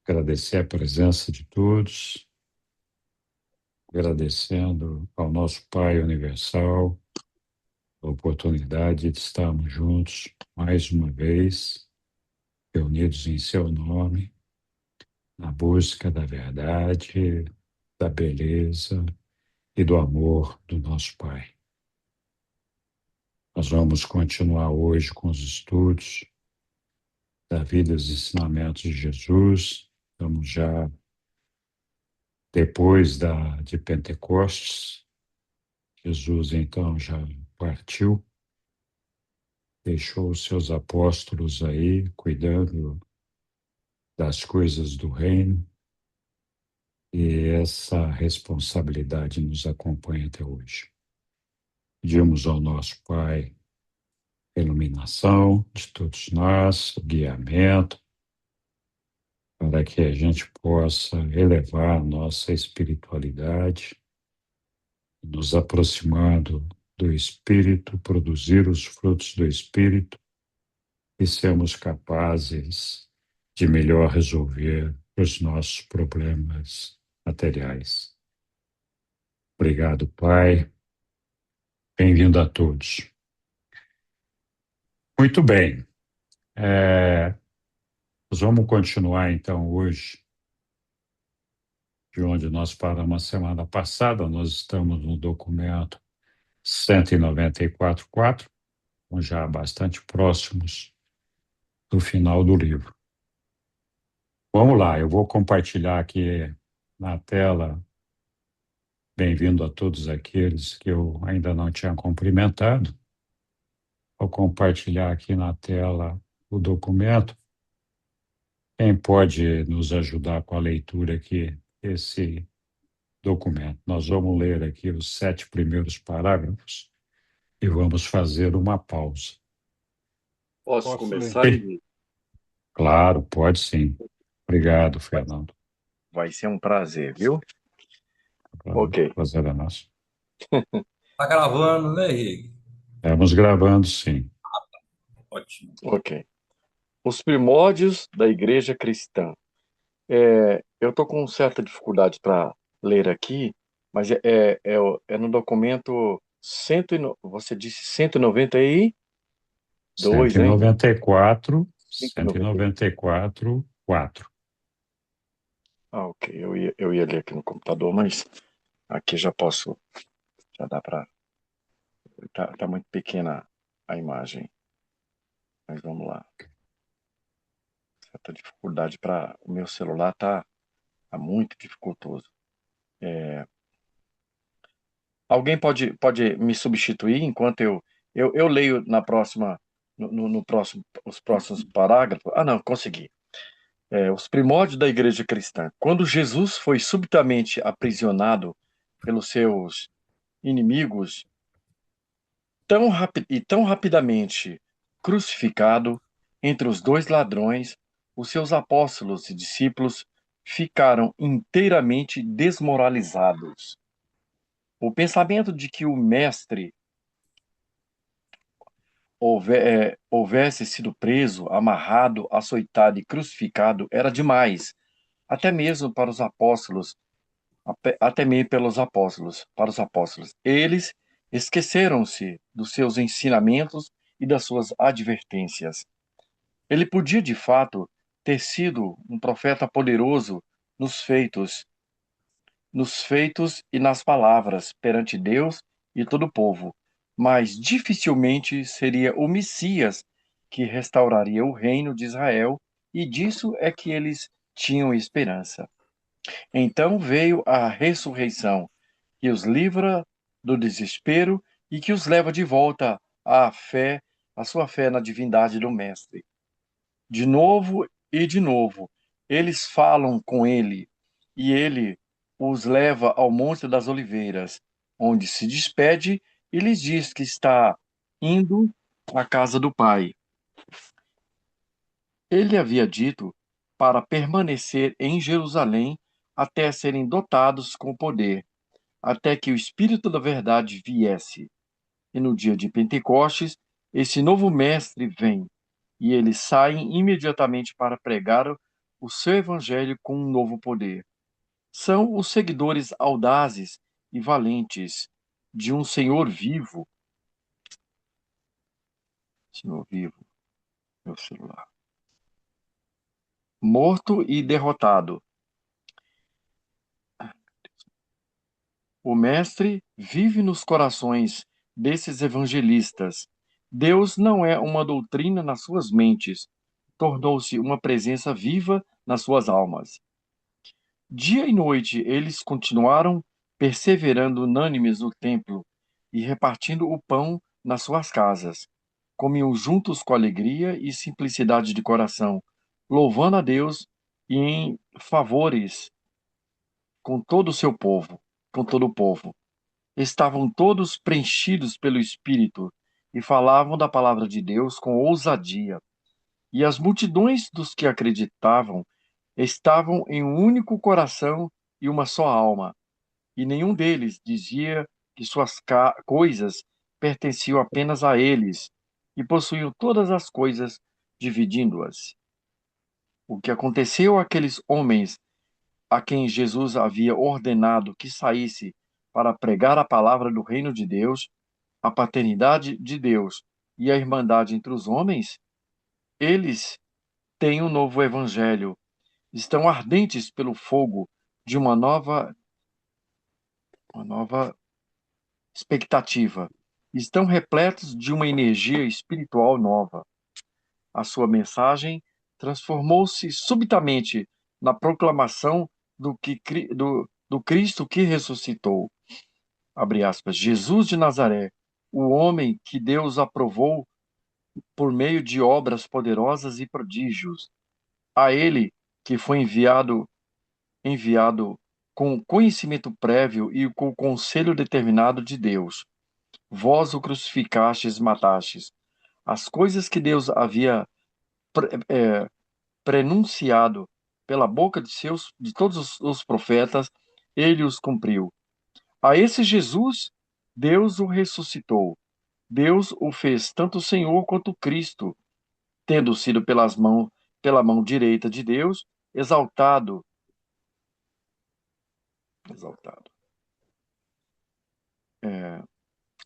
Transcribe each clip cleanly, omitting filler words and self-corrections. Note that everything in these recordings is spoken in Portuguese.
Agradecer a presença de todos, agradecendo ao nosso Pai Universal a oportunidade de estarmos juntos mais uma vez, reunidos em seu nome, na busca da verdade, da beleza e do amor do nosso Pai. Nós vamos continuar hoje com os estudos da vida e dos ensinamentos de Jesus. Estamos já depois de Pentecostes. Jesus então já partiu, deixou os seus apóstolos aí cuidando das coisas do reino, e essa responsabilidade nos acompanha até hoje. Pedimos ao nosso Pai a iluminação de todos nós, o guiamento, para que a gente possa elevar a nossa espiritualidade, nos aproximando do Espírito, produzir os frutos do Espírito e sermos capazes de melhor resolver os nossos problemas materiais. Obrigado, Pai. Bem-vindo a todos. Muito bem. Nós vamos continuar, então, hoje, de onde nós paramos a semana passada. Nós estamos no documento 194.4, já bastante próximos do final do livro. Vamos lá, eu vou compartilhar aqui na tela. Bem-vindo a todos aqueles que eu ainda não tinha cumprimentado. Vou compartilhar aqui na tela o documento. Quem pode nos ajudar com a leitura aqui, esse documento? Nós vamos ler aqui os 7 primeiros parágrafos e vamos fazer uma pausa. Posso começar, ler? Henrique? Claro, pode sim. Obrigado, Fernando. Vai ser um prazer, viu? Ok. Prazer é nosso. Tá gravando, né, Henrique? Estamos gravando, sim. Ótimo. Ok. Os primórdios da igreja cristã. Eu estou com certa dificuldade para ler aqui, mas é no documento você disse 192, hein? 194, 192. 194, 4. Ah, ok. Eu ia ler aqui no computador, mas aqui já posso. Já dá para. Tá muito pequena a imagem. Mas vamos lá. Certa dificuldade para. O meu celular tá muito dificultoso. Alguém pode me substituir enquanto eu leio na próxima, no próximo, os próximos parágrafos? Ah, não, consegui. Os primórdios da igreja cristã. Quando Jesus foi subitamente aprisionado pelos seus inimigos tão rapidamente crucificado entre os dois ladrões, os seus apóstolos e discípulos ficaram inteiramente desmoralizados. O pensamento de que o mestre houvesse sido preso, amarrado, açoitado e crucificado era demais, até mesmo para os apóstolos, até mesmo pelos apóstolos, para os apóstolos. Eles esqueceram-se dos seus ensinamentos e das suas advertências. Ele podia, de fato, ter sido um profeta poderoso nos feitos, nos feitos e nas palavras perante Deus e todo o povo, mas dificilmente seria o Messias que restauraria o reino de Israel, e disso é que eles tinham esperança. Então veio a ressurreição, que os livra do desespero e que os leva de volta à fé, à sua fé na divindade do Mestre. De novo e de novo, eles falam com ele, e ele os leva ao Monte das Oliveiras, onde se despede e lhes diz que está indo à casa do Pai. Ele havia dito para permanecer em Jerusalém até serem dotados com poder. até que o Espírito da verdade viesse. E no dia de Pentecostes, esse novo mestre vem, e eles saem imediatamente para pregar o seu evangelho com um novo poder. São os seguidores audazes e valentes de um Senhor vivo, meu celular, morto e derrotado. O Mestre vive nos corações desses evangelistas. Deus não é uma doutrina nas suas mentes, tornou-se uma presença viva nas suas almas. Dia e noite eles continuaram perseverando unânimes no templo e repartindo o pão nas suas casas. Comiam juntos com alegria e simplicidade de coração, louvando a Deus e em favores com todo o seu povo, com todo o povo. Estavam todos preenchidos pelo Espírito e falavam da palavra de Deus com ousadia. E as multidões dos que acreditavam estavam em um único coração e uma só alma, e nenhum deles dizia que suas coisas pertenciam apenas a eles, e possuíam todas as coisas, dividindo-as. O que aconteceu àqueles homens a quem Jesus havia ordenado que saísse para pregar a palavra do reino de Deus, a paternidade de Deus e a irmandade entre os homens, eles têm um novo evangelho, estão ardentes pelo fogo de uma nova expectativa, estão repletos de uma energia espiritual nova. A sua mensagem transformou-se subitamente na proclamação do Cristo que ressuscitou. Abre aspas, Jesus de Nazaré, o homem que Deus aprovou por meio de obras poderosas e prodígios. A ele que foi enviado com conhecimento prévio e com o conselho determinado de Deus. Vós o crucificastes e matastes. As coisas que Deus havia prenunciado pela boca de todos os profetas, ele os cumpriu. A esse Jesus, Deus o ressuscitou. Deus o fez tanto Senhor quanto Cristo, tendo sido pela mão direita de Deus, exaltado,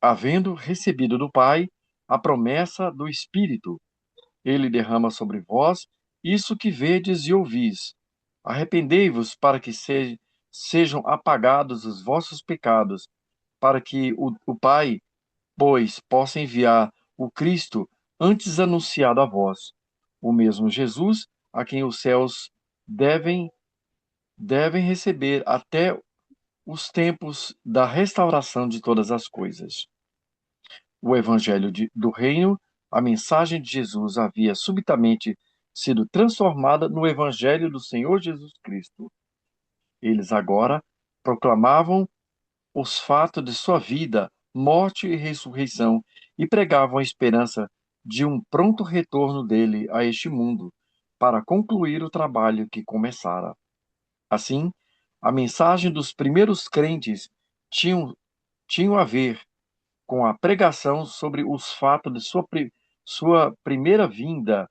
havendo recebido do Pai a promessa do Espírito. Ele derrama sobre vós isso que vedes e ouvis. Arrependei-vos para que sejam apagados os vossos pecados, para que o Pai, pois, possa enviar o Cristo antes anunciado a vós, o mesmo Jesus, a quem os céus devem receber até os tempos da restauração de todas as coisas. O Evangelho do Reino, a mensagem de Jesus havia subitamente sido transformada no Evangelho do Senhor Jesus Cristo. Eles agora proclamavam os fatos de sua vida, morte e ressurreição e pregavam a esperança de um pronto retorno dele a este mundo para concluir o trabalho que começara. Assim, a mensagem dos primeiros crentes tinham a ver com a pregação sobre os fatos de sua primeira vinda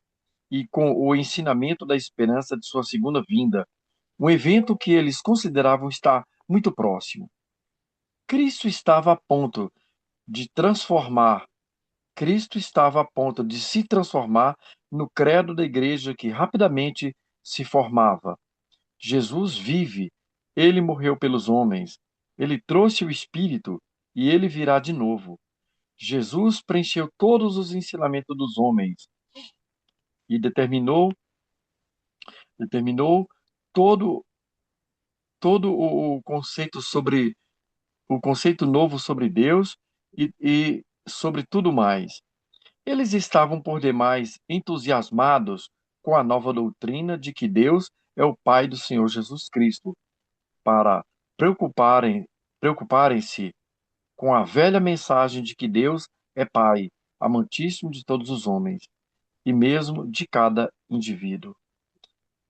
e com o ensinamento da esperança de sua segunda vinda, um evento que eles consideravam estar muito próximo. Cristo estava a ponto de transformar, Cristo estava a ponto de se transformar no credo da igreja que rapidamente se formava. Jesus vive, ele morreu pelos homens, ele trouxe o Espírito e ele virá de novo. Jesus preencheu todos os ensinamentos dos homens e determinou todo o conceito o conceito novo sobre Deus e sobre tudo mais. Eles estavam por demais entusiasmados com a nova doutrina de que Deus é o Pai do Senhor Jesus Cristo, para preocuparem-se com a velha mensagem de que Deus é Pai, amantíssimo de todos os homens, e mesmo de cada indivíduo.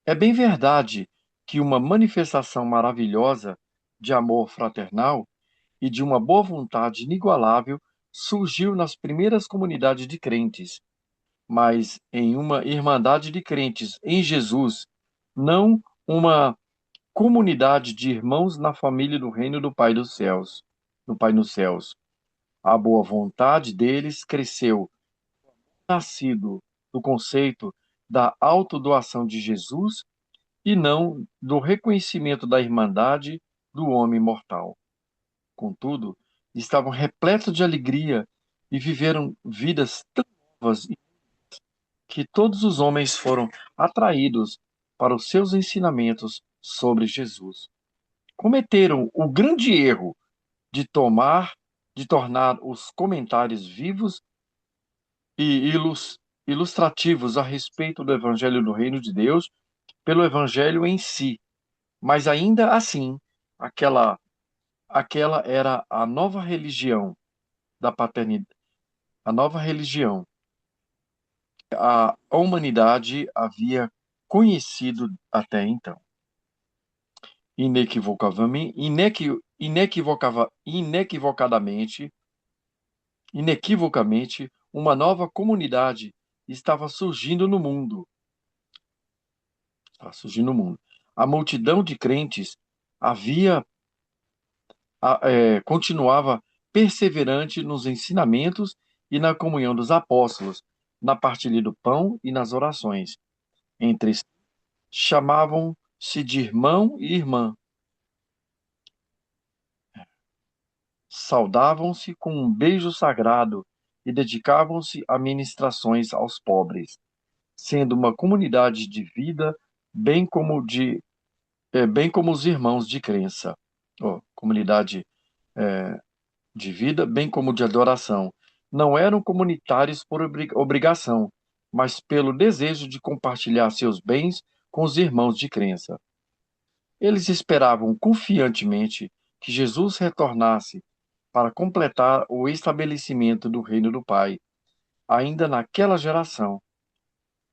É bem verdade que uma manifestação maravilhosa de amor fraternal e de uma boa vontade inigualável surgiu nas primeiras comunidades de crentes, mas em uma irmandade de crentes em Jesus, não uma comunidade de irmãos na família do reino do Pai dos céus, do Pai nos céus. A boa vontade deles cresceu, nascido do conceito da autodoação de Jesus e não do reconhecimento da irmandade do homem mortal. Contudo, estavam repletos de alegria e viveram vidas tão novas que todos os homens foram atraídos para os seus ensinamentos sobre Jesus. Cometeram o grande erro de tornar os comentários vivos e ilustrativos a respeito do Evangelho do Reino de Deus pelo Evangelho em si. Mas ainda assim, aquela, aquela era a nova religião da paternidade, a nova religião a humanidade havia conhecido até então. Inequivocamente, uma nova comunidade estava surgindo no mundo. Estava surgindo no mundo. A multidão de crentes havia, continuava perseverante nos ensinamentos e na comunhão dos apóstolos, na partilha do pão e nas orações. Entre si, chamavam-se de irmão e irmã. Saudavam-se com um beijo sagrado e dedicavam-se a ministrações aos pobres, sendo uma comunidade de vida, bem como os irmãos de crença. Comunidade de vida, bem como de adoração. Não eram comunitários por obrigação, mas pelo desejo de compartilhar seus bens com os irmãos de crença. Eles esperavam confiantemente que Jesus retornasse para completar o estabelecimento do reino do Pai. Ainda naquela geração,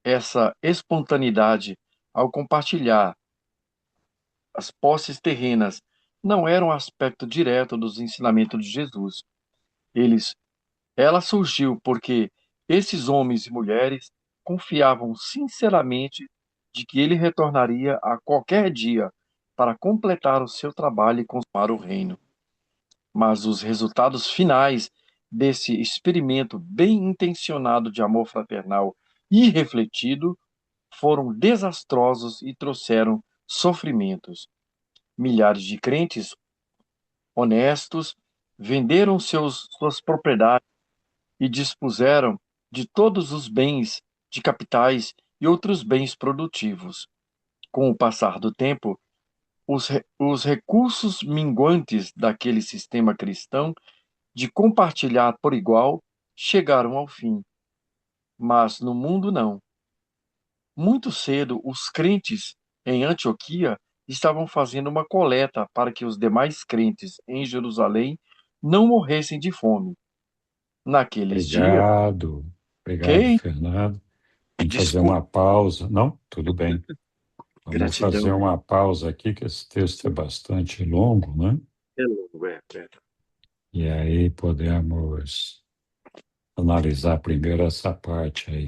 essa espontaneidade ao compartilhar as posses terrenas não era um aspecto direto dos ensinamentos de Jesus. Eles, ela surgiu porque esses homens e mulheres confiavam sinceramente de que ele retornaria a qualquer dia para completar o seu trabalho e consumar o reino. Mas os resultados finais desse experimento bem intencionado de amor fraternal e refletido foram desastrosos e trouxeram sofrimentos. Milhares de crentes honestos venderam suas propriedades e dispuseram de todos os bens de capitais e outros bens produtivos. Com o passar do tempo, os recursos minguantes daquele sistema cristão de compartilhar por igual chegaram ao fim. Mas no mundo não. Muito cedo, os crentes em Antioquia estavam fazendo uma coleta para que os demais crentes em Jerusalém não morressem de fome. Naqueles dias, Obrigado, obrigado, ok? Fernando. Vamos fazer Desculpa, uma pausa. Não, tudo bem. Vamos fazer gratidão. uma pausa aqui, que esse texto é bastante longo, né? É longo, é. E aí podemos analisar primeiro essa parte aí.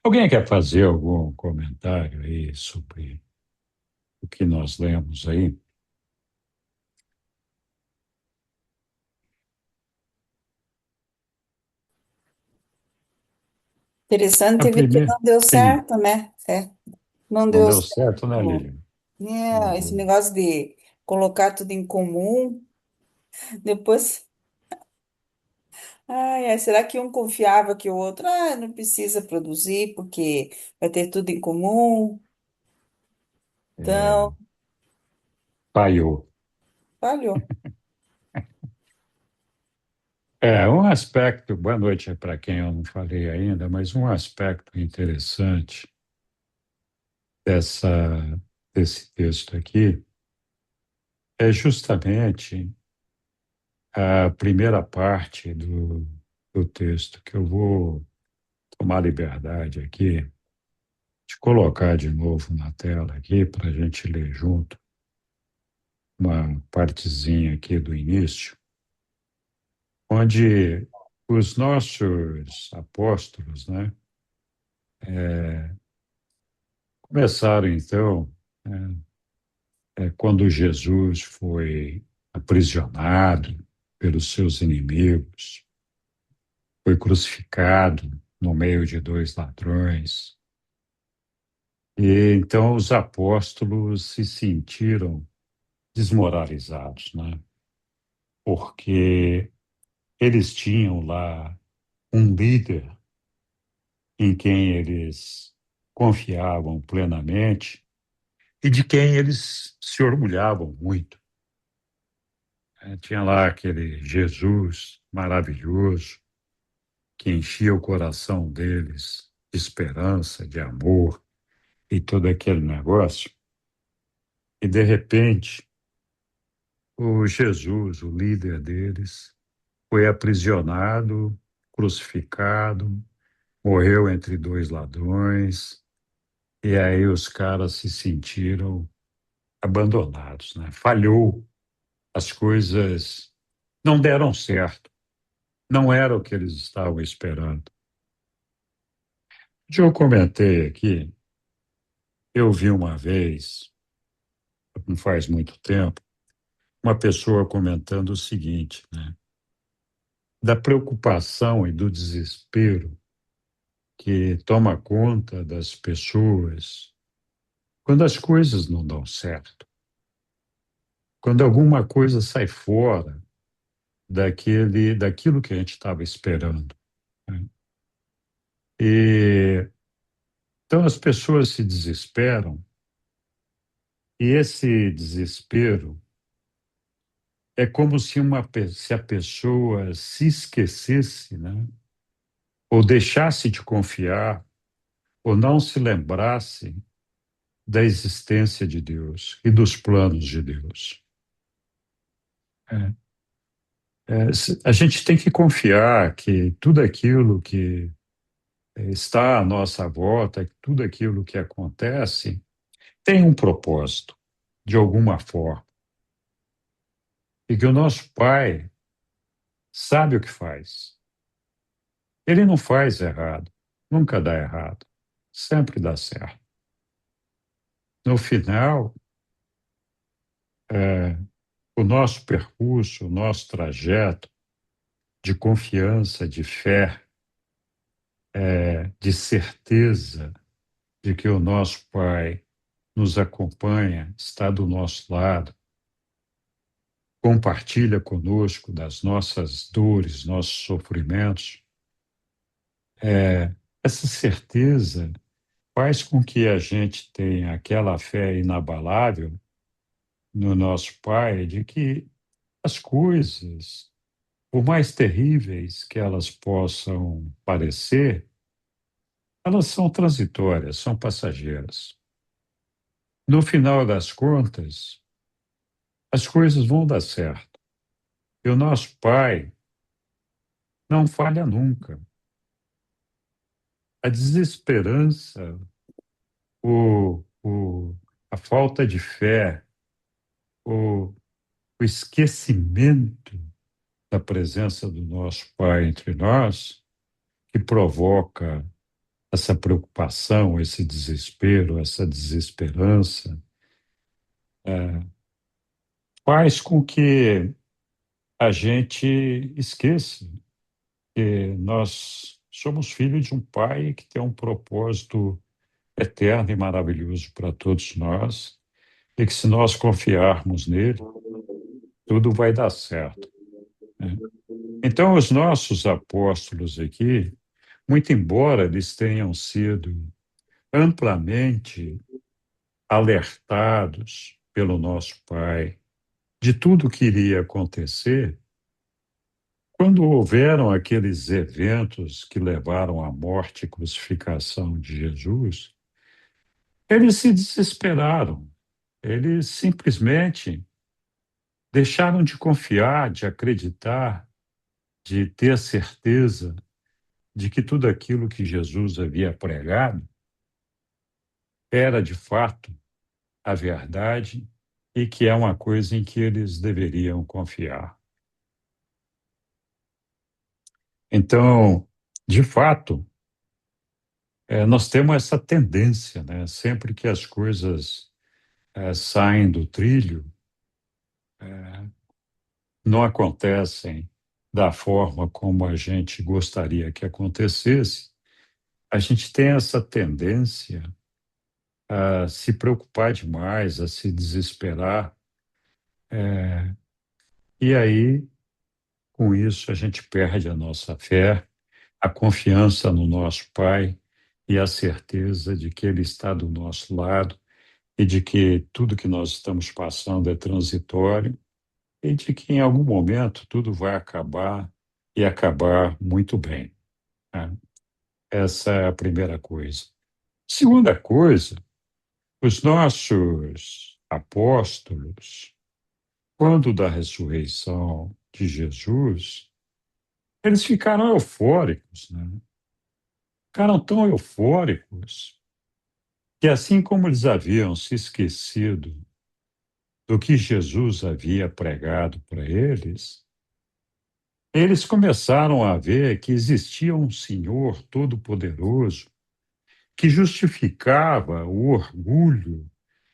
Alguém quer fazer algum comentário aí sobre o que nós lemos aí? A Interessante ver que primeira, não deu sim, certo, né? Não não deu deu certo. certo, né, Lilian? Esse O- negócio de colocar tudo em comum, depois, será que um confiava que o outro, não precisa produzir porque vai ter tudo em comum? é, Então, Paiô. falhou. Um aspecto, boa noite para quem eu não falei ainda, mas um aspecto interessante dessa, desse texto aqui é justamente a primeira parte do texto, que eu vou tomar liberdade aqui de colocar de novo na tela aqui para a gente ler junto uma partezinha aqui do início. onde os nossos apóstolos, né, começaram então, quando Jesus foi aprisionado pelos seus inimigos, foi crucificado no meio de dois ladrões. E então os apóstolos se sentiram desmoralizados, né? Porque eles tinham lá um líder em quem eles confiavam plenamente e de quem eles se orgulhavam muito. Tinha lá aquele Jesus maravilhoso que enchia o coração deles de esperança, de amor e todo aquele negócio. E, de repente, o Jesus, o líder deles, foi aprisionado, crucificado, morreu entre dois ladrões, e aí os caras se sentiram abandonados, né? Falhou, as coisas não deram certo, não era o que eles estavam esperando. Eu comentei aqui, eu vi uma vez, não faz muito tempo, uma pessoa comentando o seguinte, né? Da preocupação e do desespero que toma conta das pessoas quando as coisas não dão certo, quando alguma coisa sai fora daquilo que a gente estava esperando, né? E então as pessoas se desesperam e esse desespero é como se se a pessoa se esquecesse, né? Ou deixasse de confiar, ou não se lembrasse da existência de Deus e dos planos de Deus. É, a gente tem que confiar que tudo aquilo que está à nossa volta, que tudo aquilo que acontece, tem um propósito, de alguma forma. E que o nosso Pai sabe o que faz. Ele não faz errado, nunca dá errado, sempre dá certo. No final, é, o nosso percurso, o nosso trajeto de confiança, de fé, de certeza de que o nosso Pai nos acompanha, está do nosso lado, compartilha conosco das nossas dores, nossos sofrimentos, essa certeza faz com que a gente tenha aquela fé inabalável no nosso Pai de que as coisas, por mais terríveis que elas possam parecer, elas são transitórias, são passageiras. No final das contas, as coisas vão dar certo. E o nosso Pai não falha nunca. A desesperança, o, o, a falta de fé, o, o esquecimento da presença do nosso Pai entre nós, que provoca essa preocupação, esse desespero, essa desesperança, faz com que a gente esqueça que nós somos filhos de um Pai que tem um propósito eterno e maravilhoso para todos nós, e que se nós confiarmos nele, tudo vai dar certo, né? Então, os nossos apóstolos aqui, muito embora eles tenham sido amplamente alertados pelo nosso Pai de tudo que iria acontecer, quando houveram aqueles eventos que levaram à morte e crucificação de Jesus, eles se desesperaram, eles simplesmente deixaram de confiar, de acreditar, de ter certeza de que tudo aquilo que Jesus havia pregado era de fato a verdade e que é uma coisa em que eles deveriam confiar. Então, de fato, nós temos essa tendência, né? Sempre que as coisas saem do trilho, não acontecem da forma como a gente gostaria que acontecesse, a gente tem essa tendência a se preocupar demais, a se desesperar, e aí, com isso, a gente perde a nossa fé, a confiança no nosso Pai e a certeza de que Ele está do nosso lado e de que tudo que nós estamos passando é transitório e de que em algum momento tudo vai acabar e acabar muito bem, né? Essa é a primeira coisa. Segunda coisa, os nossos apóstolos, quando da ressurreição de Jesus, eles ficaram eufóricos, né? Ficaram tão eufóricos que, assim como eles haviam se esquecido do que Jesus havia pregado para eles, eles começaram a ver que existia um Senhor Todo-Poderoso que justificava o orgulho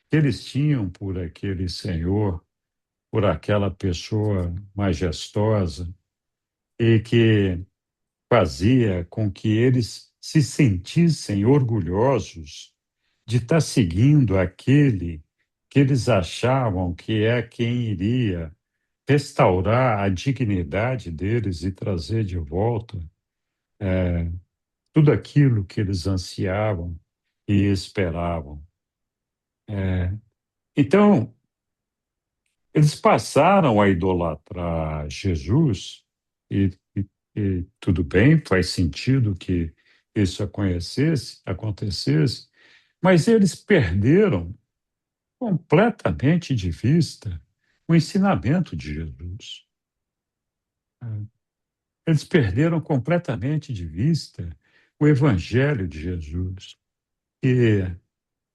que eles tinham por aquele Senhor, por aquela pessoa majestosa, e que fazia com que eles se sentissem orgulhosos de estar seguindo aquele que eles achavam que é quem iria restaurar a dignidade deles e trazer de volta tudo aquilo que eles ansiavam e esperavam. Então, eles passaram a idolatrar Jesus, e tudo bem, faz sentido que isso acontecesse, mas eles perderam completamente de vista o ensinamento de Jesus. Eles perderam completamente de vista o Evangelho de Jesus, que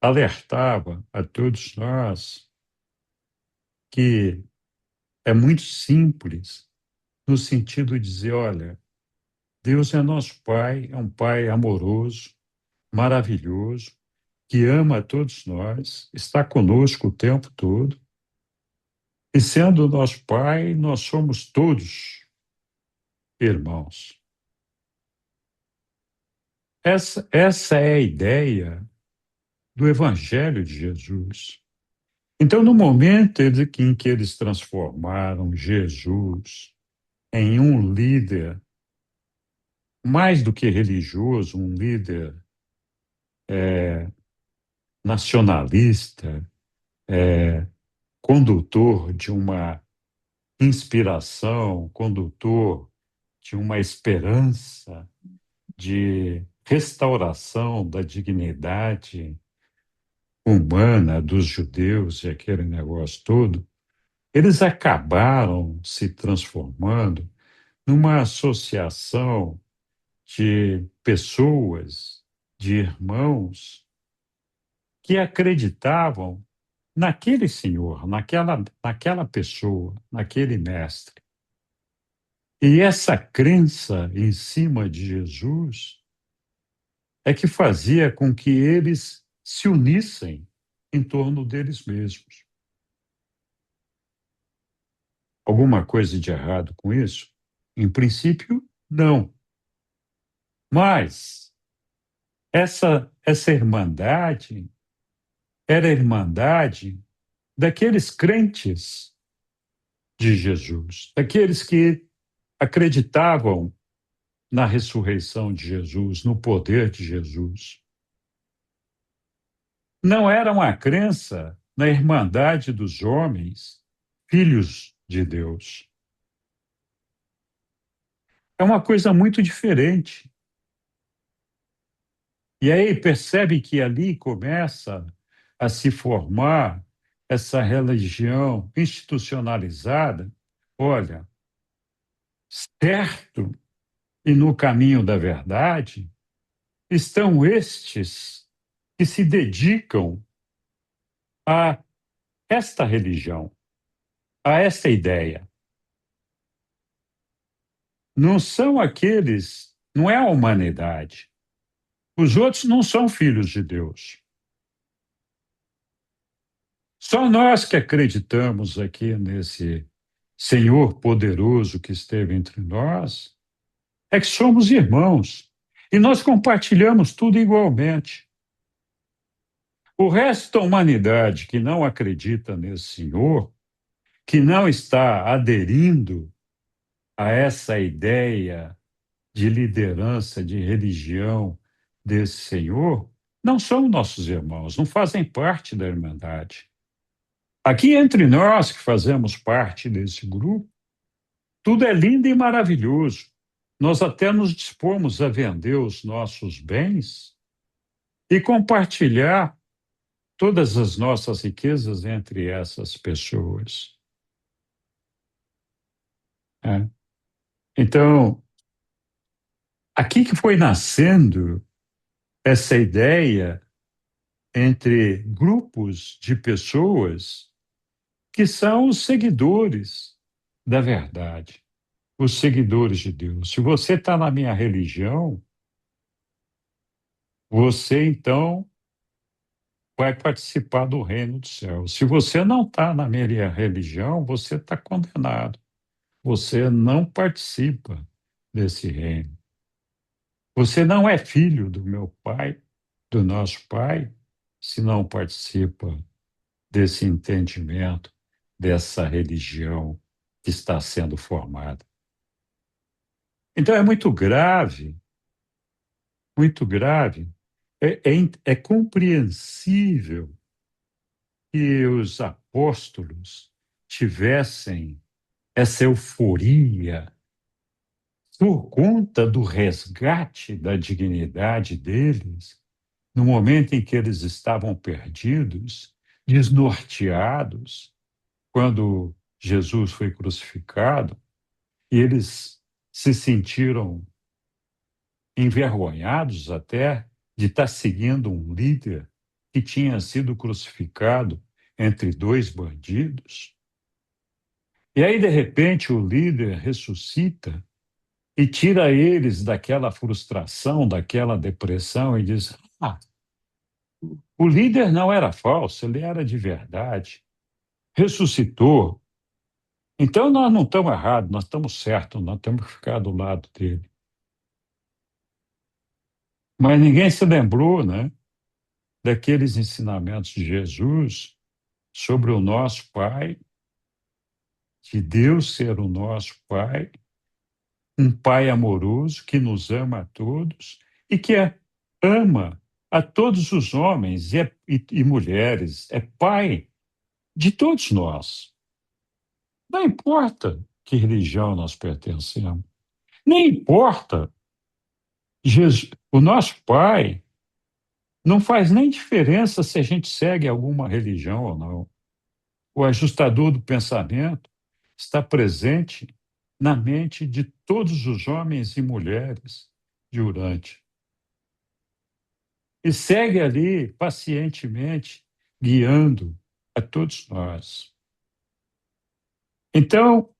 alertava a todos nós que é muito simples, no sentido de dizer: olha, Deus é nosso Pai, é um Pai amoroso, maravilhoso, que ama a todos nós, está conosco o tempo todo, e sendo nosso Pai, nós somos todos irmãos. Essa é a ideia do Evangelho de Jesus. Então, no momento em que eles transformaram Jesus em um líder, mais do que religioso, um líder nacionalista, condutor de uma inspiração, condutor de uma esperança de restauração da dignidade humana dos judeus e aquele negócio todo, eles acabaram se transformando numa associação de pessoas, de irmãos, que acreditavam naquele senhor, naquela pessoa, naquele mestre. E essa crença em cima de Jesus é que fazia com que eles se unissem em torno deles mesmos. Alguma coisa de errado com isso? Em princípio, não. Mas essa irmandade era a irmandade daqueles crentes de Jesus, daqueles que acreditavam na ressurreição de Jesus, no poder de Jesus. Não era uma crença na irmandade dos homens, filhos de Deus. É uma coisa muito diferente. E aí percebe que ali começa a se formar essa religião institucionalizada. Olha, certo e no caminho da verdade estão estes que se dedicam a esta religião, a esta ideia. não são aqueles, não é a humanidade. Os outros não são filhos de Deus. Só nós que acreditamos aqui nesse Senhor poderoso que esteve entre nós, é que somos irmãos. E nós compartilhamos tudo igualmente. O resto da humanidade que não acredita nesse Senhor, que não está aderindo a essa ideia de liderança, de religião desse Senhor, não são nossos irmãos, não fazem parte da Irmandade. Aqui entre nós que fazemos parte desse grupo, tudo é lindo e maravilhoso. Nós até nos dispomos a vender os nossos bens e compartilhar todas as nossas riquezas entre essas pessoas. Né? Então, aqui que foi nascendo essa ideia entre grupos de pessoas que são os seguidores da verdade, os seguidores de Deus. Se você está na minha religião, você então vai participar do reino do céu. Se você não está na minha religião, você está condenado. Você não participa desse reino. Você não é filho do meu pai, do nosso pai, se não participa desse entendimento, dessa religião que está sendo formada. Então é muito grave, muito grave. É compreensível que os apóstolos tivessem essa euforia por conta do resgate da dignidade deles, no momento em que eles estavam perdidos, desnorteados, quando Jesus foi crucificado, e eles se sentiram envergonhados até de estar seguindo um líder que tinha sido crucificado entre dois bandidos. E aí, de repente, o líder ressuscita e tira eles daquela frustração, daquela depressão e diz: Ah, o líder não era falso, ele era de verdade. Ressuscitou. Então nós não estamos errados, nós estamos certos, nós temos que ficar do lado dele. Mas ninguém se lembrou, né, daqueles ensinamentos de Jesus sobre o nosso Pai, de Deus ser o nosso Pai, um Pai amoroso que nos ama a todos e que ama a todos os homens e mulheres, é Pai de todos nós. Não importa que religião nós pertencemos, nem importa. Jesus, o nosso Pai não faz nem diferença se a gente segue alguma religião ou não. O ajustador do pensamento está presente na mente de todos os homens e mulheres de Urântia. E segue ali pacientemente, guiando a todos nós. Então,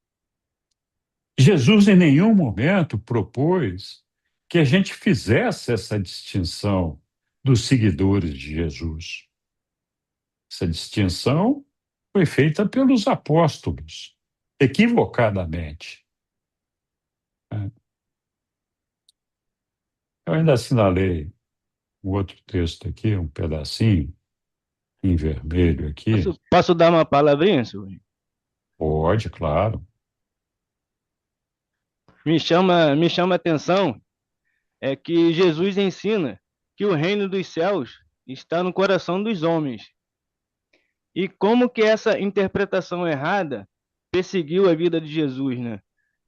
Jesus em nenhum momento propôs que a gente fizesse essa distinção dos seguidores de Jesus. Essa distinção foi feita pelos apóstolos, equivocadamente. Eu ainda assinalei um outro texto aqui, um pedacinho em vermelho aqui. Posso dar uma palavrinha, senhor? Pode, claro. Me chama a atenção é que Jesus ensina que o reino dos céus está no coração dos homens. E como que essa interpretação errada perseguiu a vida de Jesus, né?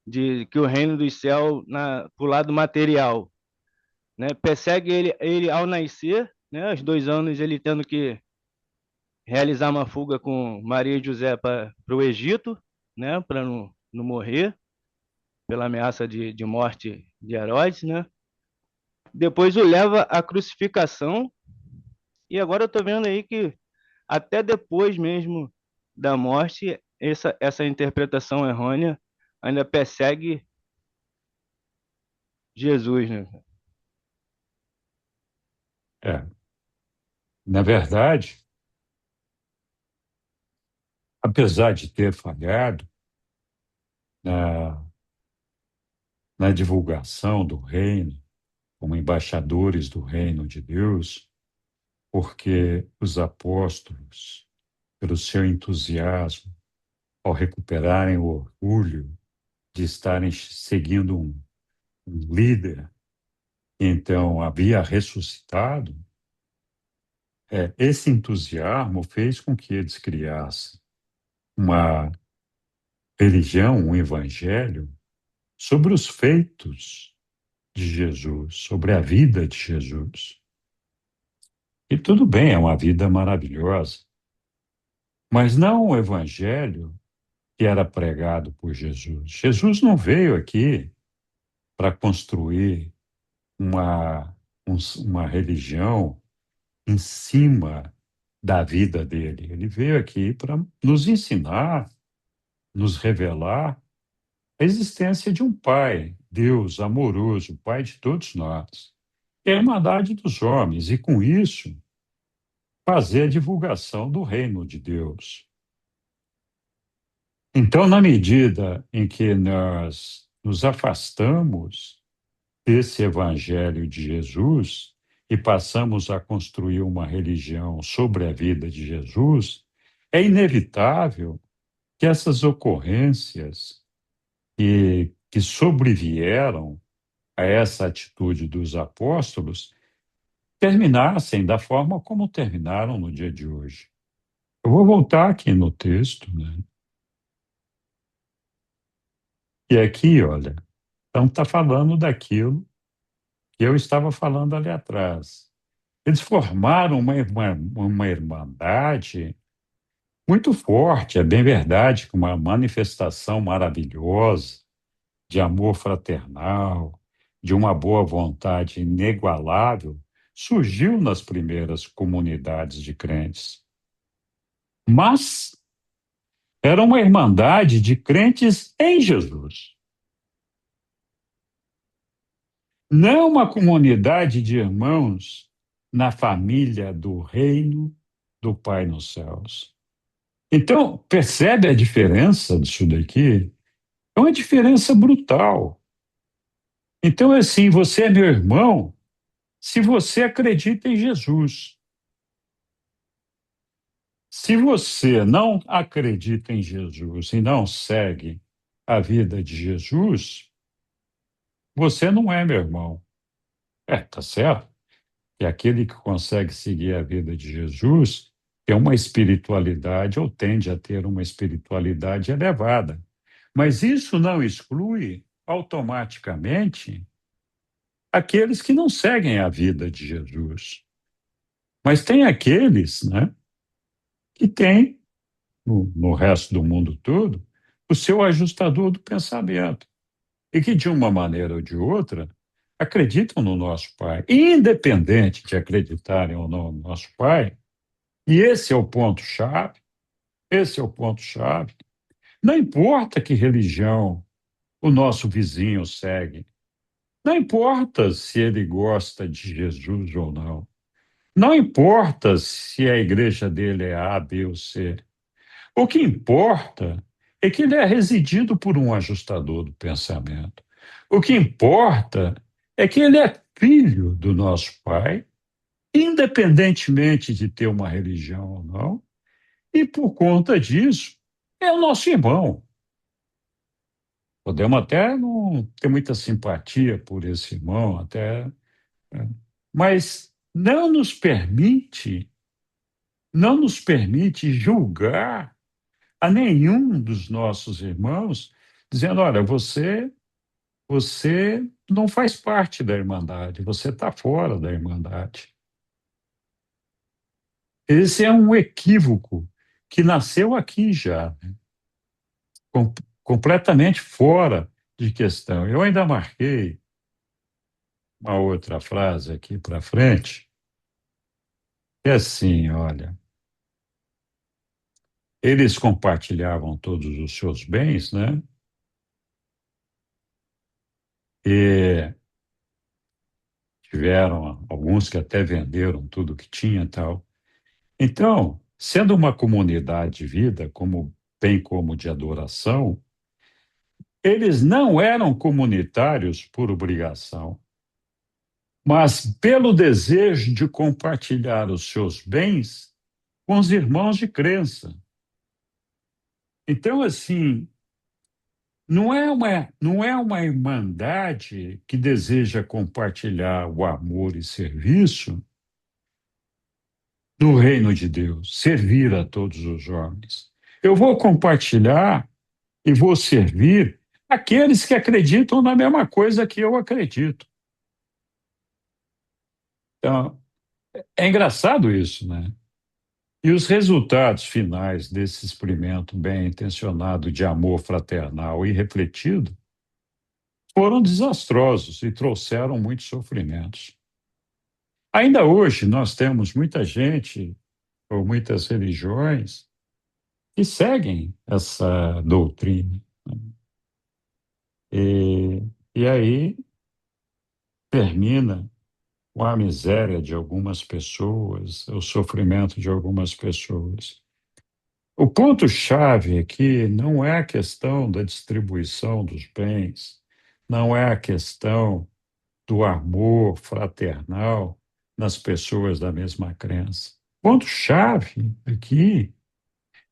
De que o reino dos céus pro lado material, né? Persegue ele ao nascer, né? Aos 2 anos ele tendo que realizar uma fuga com Maria e José para o Egito, né? Para não morrer pela ameaça de morte de Herodes, né? Depois o leva à crucificação, e agora eu estou vendo aí que até depois mesmo da morte, essa interpretação errônea ainda persegue Jesus, né? É, na verdade, apesar de ter falhado na, na divulgação do reino, como embaixadores do reino de Deus, porque os apóstolos, pelo seu entusiasmo, ao recuperarem o orgulho de estarem seguindo um líder que então havia ressuscitado, esse entusiasmo fez com que eles criassem uma religião, um evangelho, sobre os feitos de Jesus, sobre a vida de Jesus. E tudo bem, é uma vida maravilhosa, mas não o evangelho que era pregado por Jesus. Jesus não veio aqui para construir uma, uma religião em cima da vida dele. Ele veio aqui para nos ensinar, nos revelar a existência de um Pai, Deus amoroso, Pai de todos nós, e a irmandade dos homens, e com isso fazer a divulgação do reino de Deus. Então, na medida em que nós nos afastamos desse evangelho de Jesus e passamos a construir uma religião sobre a vida de Jesus, é inevitável que essas ocorrências que sobrevieram a essa atitude dos apóstolos terminassem da forma como terminaram no dia de hoje. Eu vou voltar aqui no texto, né? E aqui, olha, então está falando daquilo que eu estava falando ali atrás. Eles formaram uma irmandade muito forte, é bem verdade, com uma manifestação maravilhosa de amor fraternal, de uma boa vontade inigualável, surgiu nas primeiras comunidades de crentes. Mas era uma irmandade de crentes em Jesus. Não uma comunidade de irmãos na família do reino do Pai nos céus. Então, percebe a diferença disso daqui? É uma diferença brutal. Então, assim, você é meu irmão se você acredita em Jesus. Se você não acredita em Jesus e não segue a vida de Jesus, você não é meu irmão. Tá certo? E aquele que consegue seguir a vida de Jesus tem uma espiritualidade ou tende a ter uma espiritualidade elevada. Mas isso não exclui automaticamente aqueles que não seguem a vida de Jesus. Mas tem aqueles, né, que têm, no resto do mundo todo, o seu ajustador do pensamento. E que, de uma maneira ou de outra, acreditam no nosso Pai. Independente de acreditarem ou não no nosso Pai, e esse é o ponto-chave, esse é o ponto-chave. Não importa que religião o nosso vizinho segue, não importa se ele gosta de Jesus ou não, não importa se a igreja dele é A, B ou C. O que importa é que ele é residido por um ajustador do pensamento. O que importa é que ele é filho do nosso Pai, independentemente de ter uma religião ou não, e por conta disso, é o nosso irmão. Podemos até não ter muita simpatia por esse irmão, até, mas não nos permite julgar a nenhum dos nossos irmãos, dizendo: olha, você não faz parte da Irmandade, você está fora da Irmandade. Esse é um equívoco que nasceu aqui já, né? Com, completamente fora de questão. Eu ainda marquei uma outra frase aqui para frente, é assim, olha, eles compartilhavam todos os seus bens, né? E tiveram alguns que até venderam tudo que tinha e tal. Então, sendo uma comunidade de vida, como bem como de adoração, eles não eram comunitários por obrigação, mas pelo desejo de compartilhar os seus bens com os irmãos de crença. Então, assim, não é uma irmandade que deseja compartilhar o amor e serviço no reino de Deus, servir a todos os homens. Eu vou compartilhar e vou servir aqueles que acreditam na mesma coisa que eu acredito. Então, é engraçado isso, né? E os resultados finais desse experimento bem intencionado de amor fraternal e refletido foram desastrosos e trouxeram muitos sofrimentos. Ainda hoje, nós temos muita gente, ou muitas religiões, que seguem essa doutrina. E aí termina com a miséria de algumas pessoas, o sofrimento de algumas pessoas. O ponto-chave aqui não é a questão da distribuição dos bens, não é a questão do amor fraternal nas pessoas da mesma crença. O ponto-chave aqui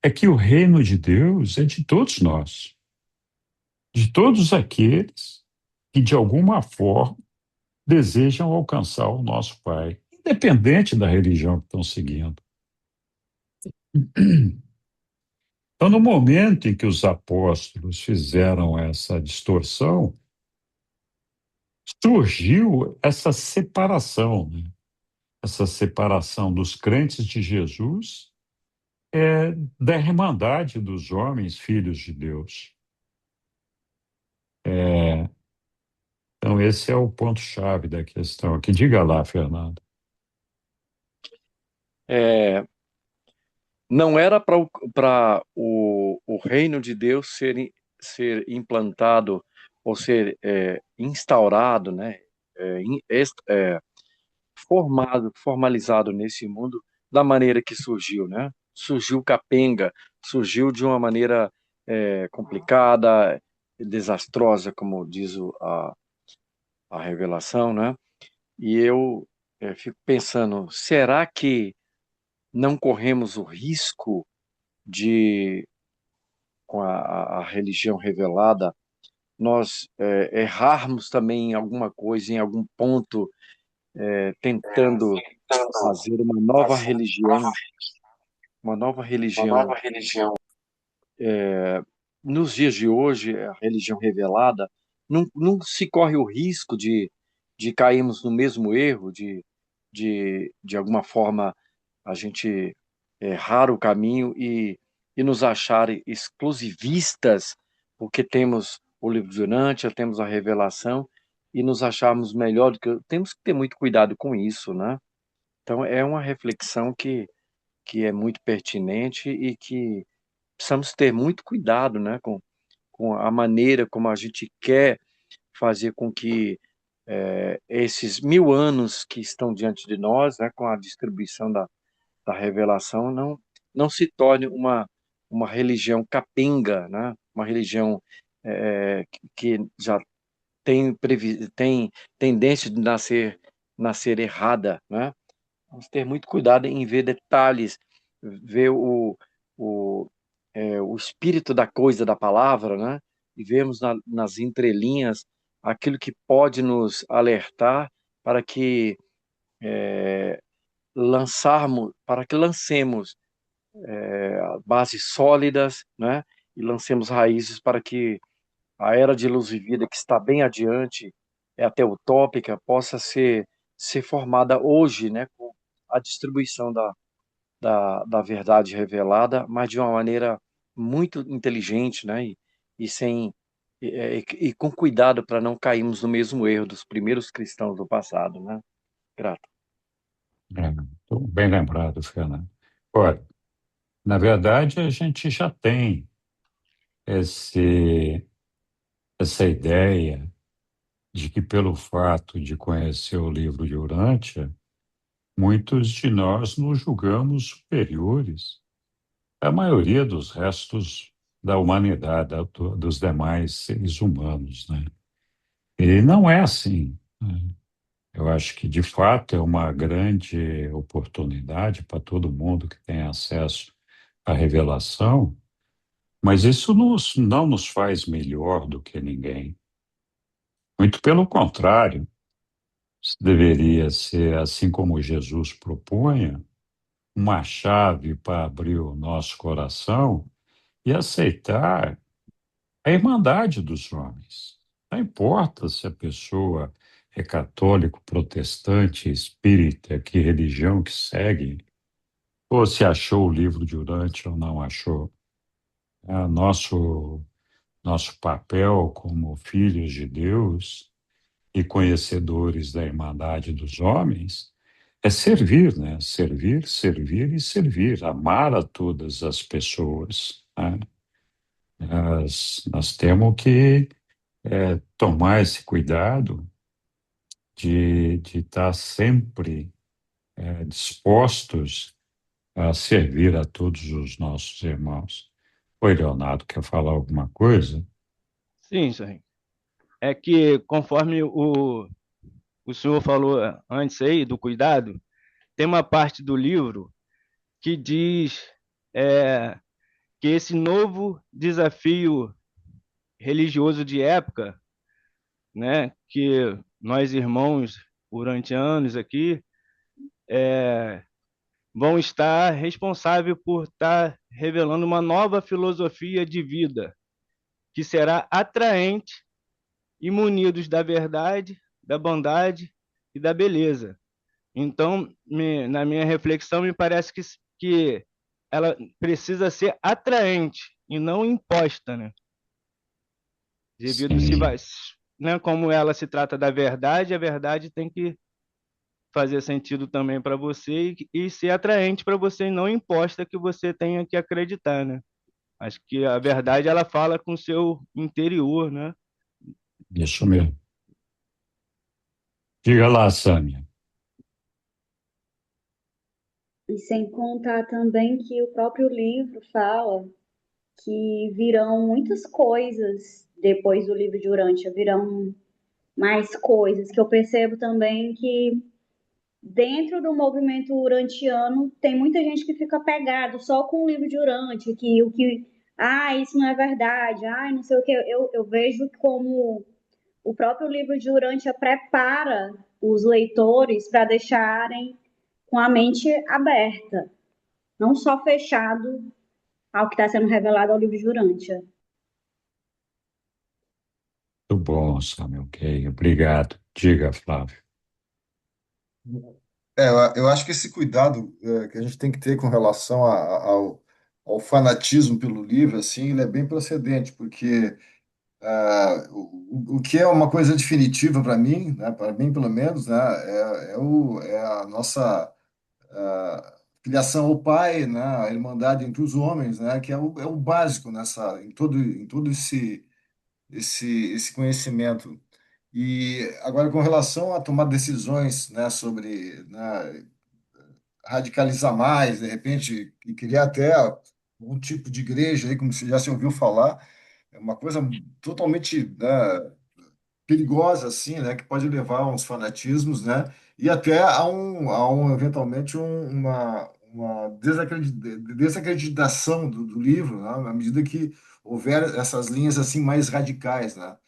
é que o reino de Deus é de todos nós, de todos aqueles que, de alguma forma, desejam alcançar o nosso Pai, independente da religião que estão seguindo. Então, no momento em que os apóstolos fizeram essa distorção, surgiu essa separação, né? Essa separação dos crentes de Jesus da irmandade dos homens, filhos de Deus. Então, esse é o ponto-chave da questão aqui. Diga lá, Fernando. É, não era para o reino de Deus ser implantado ou ser instaurado, né, formalizado nesse mundo da maneira que surgiu, né? Surgiu capenga, surgiu de uma maneira complicada, desastrosa, como diz a revelação, né? E eu fico pensando, será que não corremos o risco de, com a religião revelada, nós errarmos também em alguma coisa, em algum ponto, tentando fazer uma nova religião. Nos dias de hoje, a religião revelada, não se corre o risco de cairmos no mesmo erro, de alguma forma a gente errar o caminho e nos achar exclusivistas, porque temos o livro de Urântia, temos a revelação, e nos acharmos melhor do que. Temos que ter muito cuidado com isso, né? Então, é uma reflexão que é muito pertinente e que precisamos ter muito cuidado, né, com a maneira como a gente quer fazer com que esses 1000 anos que estão diante de nós, né, com a distribuição da revelação, não se torne uma religião capenga, né, uma religião que já tem tendência de nascer errada, né? Vamos ter muito cuidado em ver detalhes, ver o, o espírito da coisa, da palavra, né? E vemos nas entrelinhas aquilo que pode nos alertar para que lancemos bases sólidas, né? E lancemos raízes para que a era de luz e vida que está bem adiante, é até utópica, possa ser formada hoje, né? Com a distribuição da verdade revelada, mas de uma maneira muito inteligente, né? E sem e com cuidado para não cairmos no mesmo erro dos primeiros cristãos do passado, né? Grato. Bem lembrado, Fernando. Olha, na verdade, a gente já tem essa ideia de que, pelo fato de conhecer o livro de Urântia, muitos de nós nos julgamos superiores à maioria dos restos da humanidade, dos demais seres humanos, né? E não é assim, né? Eu acho que, de fato, é uma grande oportunidade para todo mundo que tem acesso à revelação, mas isso não nos faz melhor do que ninguém. Muito pelo contrário, deveria ser, assim como Jesus propunha, uma chave para abrir o nosso coração e aceitar a irmandade dos homens. Não importa se a pessoa é católico, protestante, espírita, que religião que segue, ou se achou o livro de Urântia ou não achou. Nosso papel como filhos de Deus e conhecedores da irmandade dos homens é servir, né? Servir, servir e servir, amar a todas as pessoas, né? Nós temos que tomar esse cuidado de estar sempre dispostos a servir a todos os nossos irmãos. Oi, Leonardo, quer falar alguma coisa? Sim, senhor. É que, conforme o senhor falou antes aí, do cuidado, tem uma parte do livro que diz é, que esse novo desafio religioso de época, né, que nós irmãos urantianos aqui vão estar responsáveis por estar revelando uma nova filosofia de vida que será atraente e munidos da verdade, da bondade e da beleza. Então, na minha reflexão, me parece que ela precisa ser atraente e não imposta, né? Devido se vai, Sim, né, como ela se trata da verdade, a verdade tem que fazer sentido também para você e ser atraente para você e não imposta que você tenha que acreditar, né? Acho que a verdade ela fala com o seu interior, né? isso mesmo. Diga lá, Sâmia. E sem contar também que o próprio livro fala que virão muitas coisas depois do livro de Urântia, virão mais coisas, que eu percebo também que dentro do movimento urantiano tem muita gente que fica pegado só com o livro de Urântia, que o que, isso não é verdade, não sei o que, eu vejo como o próprio livro de Urântia prepara os leitores para deixarem com a mente aberta, não só fechado ao que está sendo revelado ao livro de Urântia. Muito bom, Sâmia, ok, obrigado. Diga, Flávio. Eu acho que esse cuidado que a gente tem que ter com relação ao fanatismo pelo livro, assim, ele é bem procedente, porque o que é uma coisa definitiva para mim, né, para mim pelo menos, né, é a nossa filiação ao Pai, né, a irmandade entre os homens, né, que é o básico em todo esse conhecimento. E agora, com relação a tomar decisões, né, sobre, né, radicalizar mais, de repente, e criar até um tipo de igreja aí, como você já se ouviu falar, é uma coisa totalmente, né, perigosa, assim, né, que pode levar a uns fanatismos, né, e até eventualmente, uma desacreditação do livro, né, à medida que houver essas linhas, assim, mais radicais, né.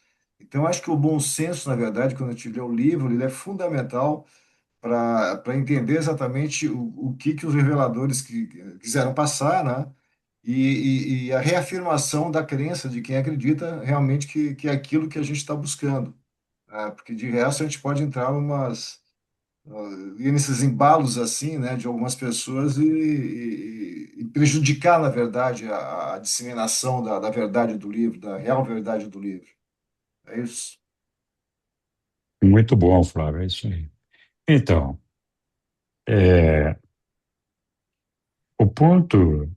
Então, acho que o bom senso, na verdade, quando a gente lê o livro, ele é fundamental para entender exatamente o que os reveladores quiseram passar, né? E a reafirmação da crença de quem acredita realmente que é aquilo que a gente está buscando, né? Porque de resto a gente pode entrar ir nesses embalos assim, né, de algumas pessoas e prejudicar, na verdade, a disseminação da verdade do livro, da real verdade do livro. É isso. Muito bom, Flávio, é isso aí. Então, é, o ponto-chave,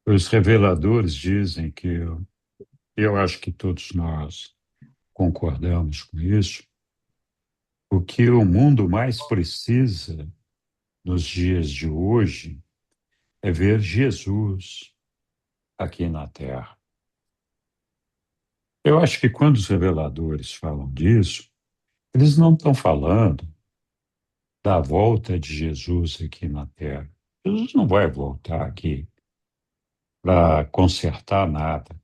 os reveladores dizem que eu acho que todos nós concordamos com isso. O que o mundo mais precisa nos dias de hoje é ver Jesus aqui na Terra. Eu acho que quando os reveladores falam disso, eles não estão falando da volta de Jesus aqui na Terra. Jesus não vai voltar aqui para consertar nada.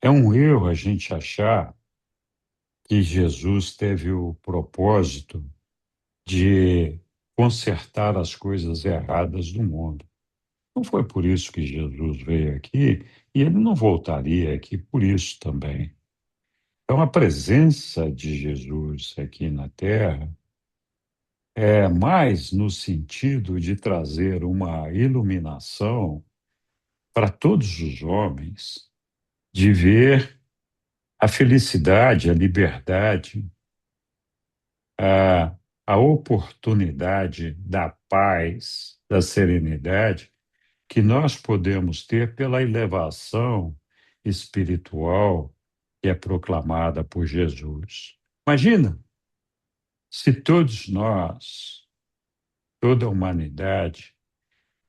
É um erro a gente achar que Jesus teve o propósito de consertar as coisas erradas do mundo. Não foi por isso que Jesus veio aqui e ele não voltaria aqui por isso também. Então, a presença de Jesus aqui na Terra é mais no sentido de trazer uma iluminação para todos os homens, de ver a felicidade, a liberdade, a, a oportunidade da paz, da serenidade que nós podemos ter pela elevação espiritual que é proclamada por Jesus. Imagina se todos nós, toda a humanidade,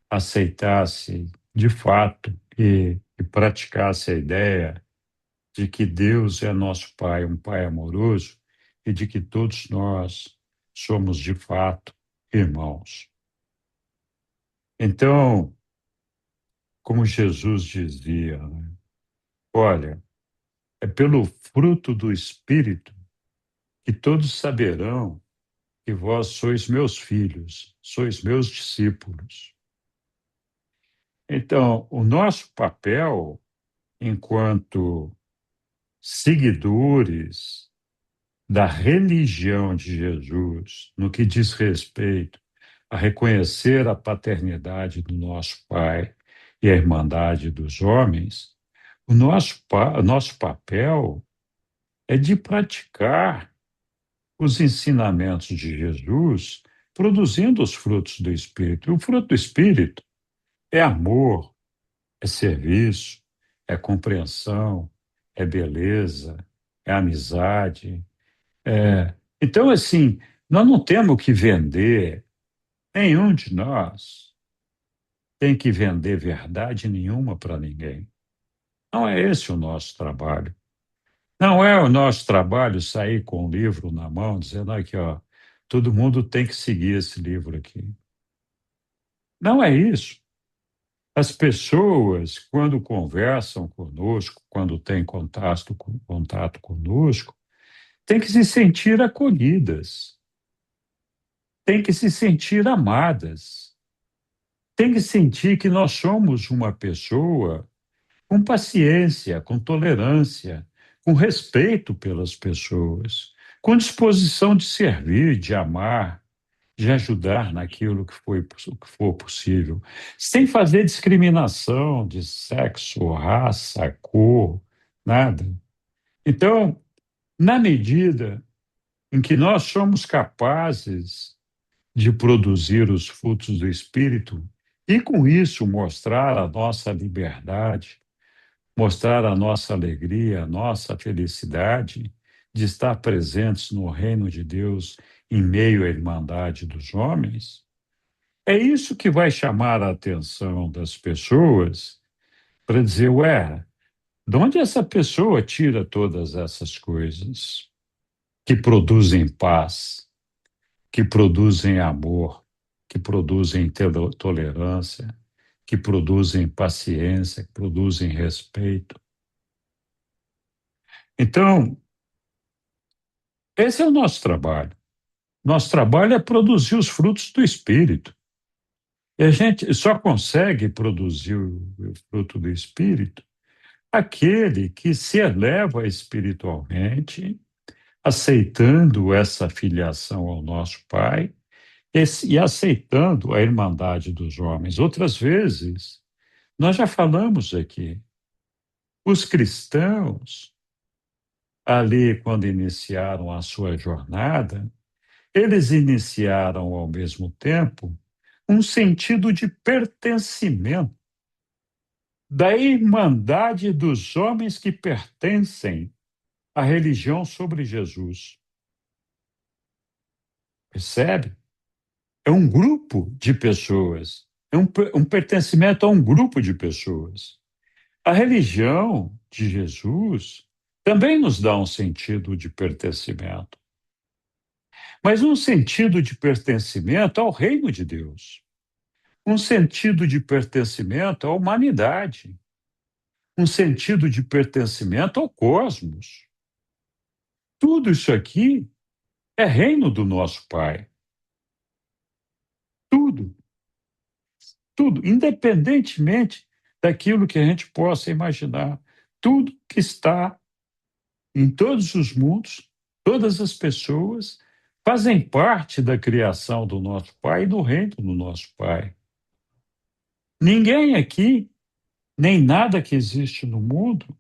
aceitasse de fato e praticasse a ideia de que Deus é nosso Pai, um Pai amoroso, e de que todos nós somos de fato irmãos. Então, como Jesus dizia, né? Olha, é pelo fruto do Espírito que todos saberão que vós sois meus filhos, sois meus discípulos. Então, o nosso papel enquanto seguidores da religião de Jesus, no que diz respeito a reconhecer a paternidade do nosso Pai e a irmandade dos homens, o nosso papel é de praticar os ensinamentos de Jesus, produzindo os frutos do Espírito. E o fruto do Espírito é amor, é serviço, é compreensão, é beleza, é amizade. Então, assim, nós não temos que vender, nenhum de nós tem que vender verdade nenhuma para ninguém. Não é esse o nosso trabalho. Não é o nosso trabalho sair com o livro na mão, dizendo aqui, ó, todo mundo tem que seguir esse livro aqui. Não é isso. As pessoas, quando conversam conosco, quando têm contato conosco, têm que se sentir acolhidas, têm que se sentir amadas, têm que sentir que nós somos uma pessoa com paciência, com tolerância, com respeito pelas pessoas, com disposição de servir, de amar, de ajudar naquilo que for possível, sem fazer discriminação de sexo, raça, cor, nada. Então, na medida em que nós somos capazes de produzir os frutos do Espírito e, com isso, mostrar a nossa liberdade, mostrar a nossa alegria, a nossa felicidade de estar presentes no reino de Deus em meio à irmandade dos homens, é isso que vai chamar a atenção das pessoas para dizer, ué, de onde essa pessoa tira todas essas coisas que produzem paz, que produzem amor, que produzem tolerância, que produzem paciência, que produzem respeito? Então, esse é o nosso trabalho. Nosso trabalho é produzir os frutos do Espírito. E a gente só consegue produzir o fruto do Espírito aquele que se eleva espiritualmente, aceitando essa filiação ao nosso Pai e aceitando a irmandade dos homens. Outras vezes, nós já falamos aqui, os cristãos, ali quando iniciaram a sua jornada, eles iniciaram ao mesmo tempo um sentido de pertencimento, da irmandade dos homens que pertencem a religião sobre Jesus. Percebe? É um grupo de pessoas, é um pertencimento a um grupo de pessoas. A religião de Jesus também nos dá um sentido de pertencimento, mas um sentido de pertencimento ao reino de Deus, um sentido de pertencimento à humanidade, um sentido de pertencimento ao cosmos. Tudo isso aqui é reino do nosso Pai. Tudo, tudo, independentemente daquilo que a gente possa imaginar, tudo que está em todos os mundos, todas as pessoas fazem parte da criação do nosso Pai e do reino do nosso Pai. Ninguém aqui, nem nada que existe no mundo,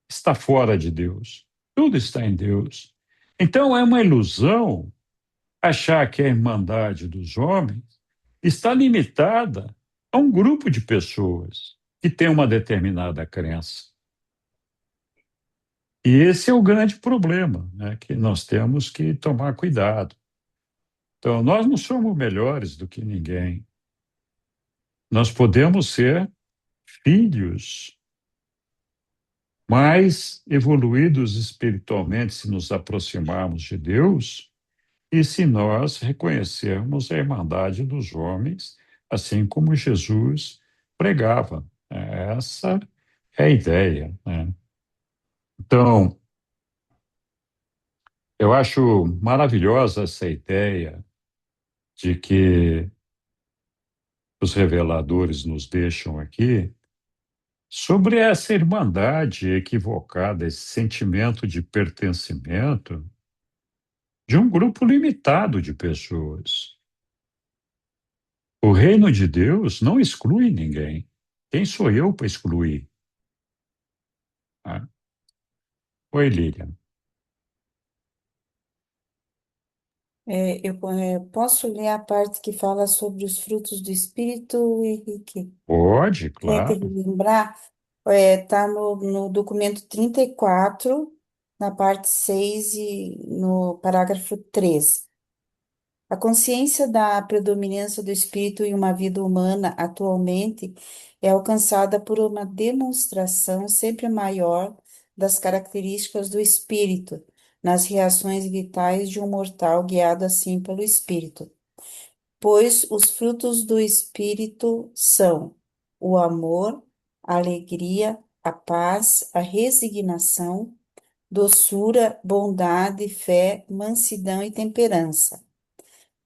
está fora de Deus. Tudo está em Deus. Então é uma ilusão achar que a irmandade dos homens está limitada a um grupo de pessoas que tem uma determinada crença. E esse é o grande problema, né, que nós temos que tomar cuidado. Então, nós não somos melhores do que ninguém. Nós podemos ser filhos mais evoluídos espiritualmente se nos aproximarmos de Deus e se nós reconhecermos a irmandade dos homens, assim como Jesus pregava. Essa é a ideia, né? Então, eu acho maravilhosa essa ideia de que os reveladores nos deixam aqui sobre essa irmandade equivocada, esse sentimento de pertencimento de um grupo limitado de pessoas. O reino de Deus não exclui ninguém. Quem sou eu para excluir? Ah, oi, Lilian. Eu posso ler a parte que fala sobre os frutos do Espírito, Henrique? Pode, Quer claro. lembrar? Está no documento 34, na parte 6 e no parágrafo 3. A consciência da predominância do espírito em uma vida humana atualmente é alcançada por uma demonstração sempre maior das características do espírito nas reações vitais de um mortal guiado assim pelo espírito. Pois os frutos do espírito são o amor, a alegria, a paz, a resignação, doçura, bondade, fé, mansidão e temperança.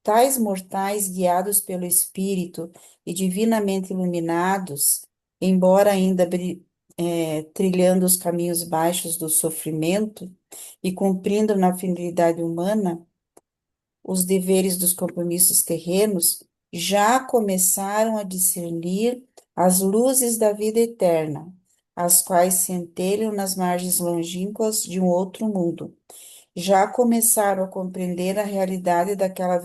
Tais mortais, guiados pelo Espírito e divinamente iluminados, embora ainda trilhando os caminhos baixos do sofrimento e cumprindo na finalidade humana os deveres dos compromissos terrenos, já começaram a discernir as luzes da vida eterna, as quais centelham nas margens longínquas de um outro mundo, já começaram a compreender a realidade daquela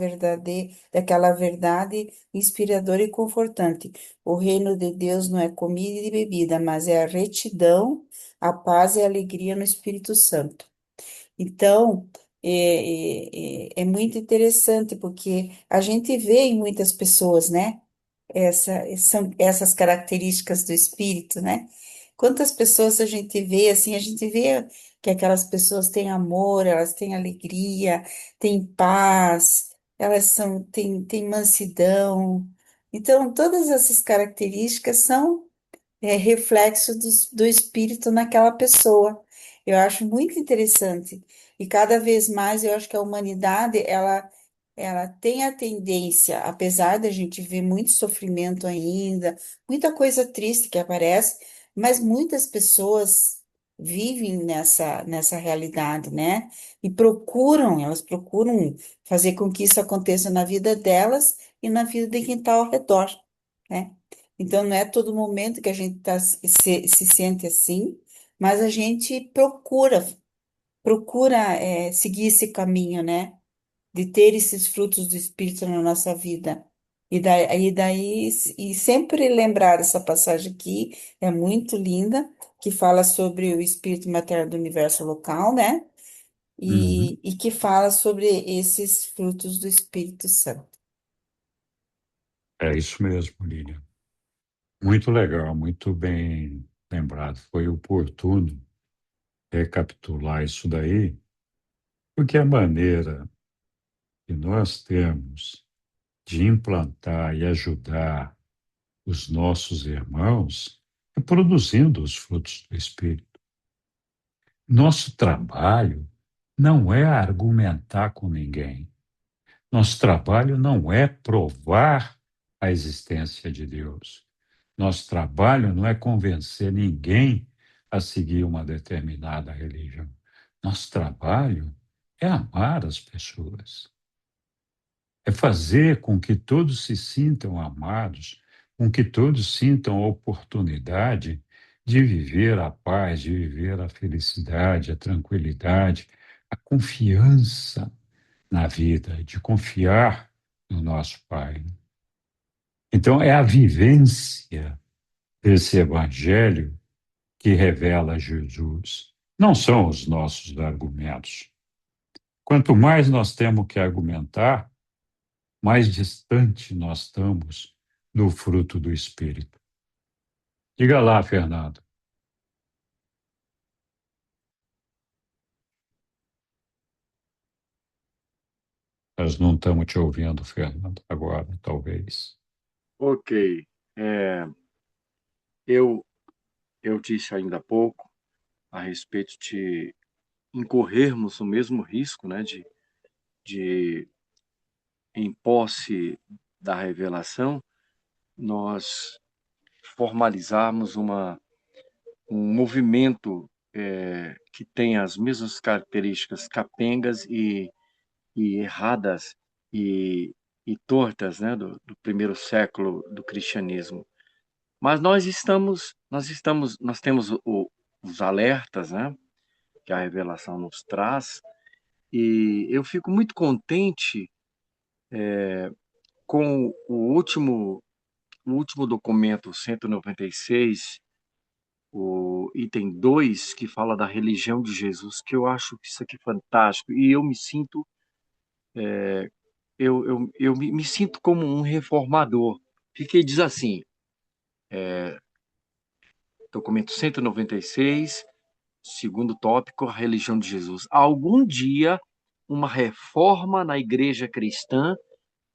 verdade inspiradora e confortante. O reino de Deus não é comida e bebida, mas é a retidão, a paz e a alegria no Espírito Santo. Então, é muito interessante, porque a gente vê em muitas pessoas, né? São essas características do espírito, né? Quantas pessoas a gente vê assim, a gente vê que aquelas pessoas têm amor, elas têm alegria, têm paz, têm mansidão. Então, todas essas características são reflexo do espírito naquela pessoa. Eu acho muito interessante. E cada vez mais eu acho que a humanidade, ela tem a tendência, apesar da gente ver muito sofrimento ainda, muita coisa triste que aparece, mas muitas pessoas vivem nessa realidade, né? E elas procuram fazer com que isso aconteça na vida delas e na vida de quem está ao redor, né? Então, não é todo momento que a gente se sente assim, mas a gente procura seguir esse caminho, né? De ter esses frutos do Espírito na nossa vida. E sempre lembrar essa passagem aqui, é muito linda, que fala sobre o espírito materno do universo local, né? Uhum. E que fala sobre esses frutos do Espírito Santo. É isso mesmo, Lilian. Muito legal, muito bem lembrado. Foi oportuno recapitular isso daí, porque a maneira que nós temos de implantar e ajudar os nossos irmãos é produzindo os frutos do Espírito. Nosso trabalho não é argumentar com ninguém. Nosso trabalho não é provar a existência de Deus. Nosso trabalho não é convencer ninguém a seguir uma determinada religião. Nosso trabalho é amar as pessoas, é fazer com que todos se sintam amados, com que todos sintam a oportunidade de viver a paz, de viver a felicidade, a tranquilidade, a confiança na vida, de confiar no nosso Pai. Então, é a vivência desse Evangelho que revela Jesus. Não são os nossos argumentos. Quanto mais nós temos que argumentar, mais distante nós estamos do fruto do Espírito. Diga lá, Fernando. Nós não estamos te ouvindo, Fernando, agora, talvez. Ok. É, eu, eu disse ainda há pouco a respeito de incorrermos no mesmo risco, né, de em posse da revelação, nós formalizarmos um movimento que tem as mesmas características capengas e erradas e, e tortas, né, do primeiro século do cristianismo. Mas nós temos os alertas, né, que a revelação nos traz, e eu fico muito contente com o último documento 196, o item 2 que fala da religião de Jesus, que eu acho que isso aqui é fantástico, e eu me sinto, me sinto como um reformador. Porque diz assim, documento 196, segundo tópico, a religião de Jesus. Algum dia, uma reforma na igreja cristã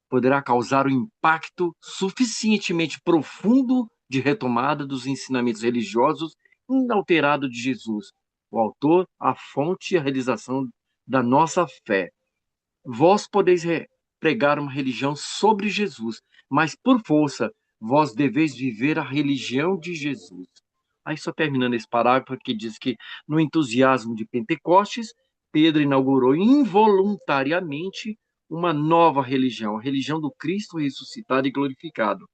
poderá causar um impacto suficientemente profundo de retomada dos ensinamentos religiosos inalterados de Jesus, o autor, a fonte e a realização da nossa fé. Vós podeis pregar uma religião sobre Jesus, mas por força vós deveis viver a religião de Jesus. Aí só terminando esse parágrafo que diz que no entusiasmo de Pentecostes, Pedro inaugurou involuntariamente uma nova religião, a religião do Cristo ressuscitado e glorificado.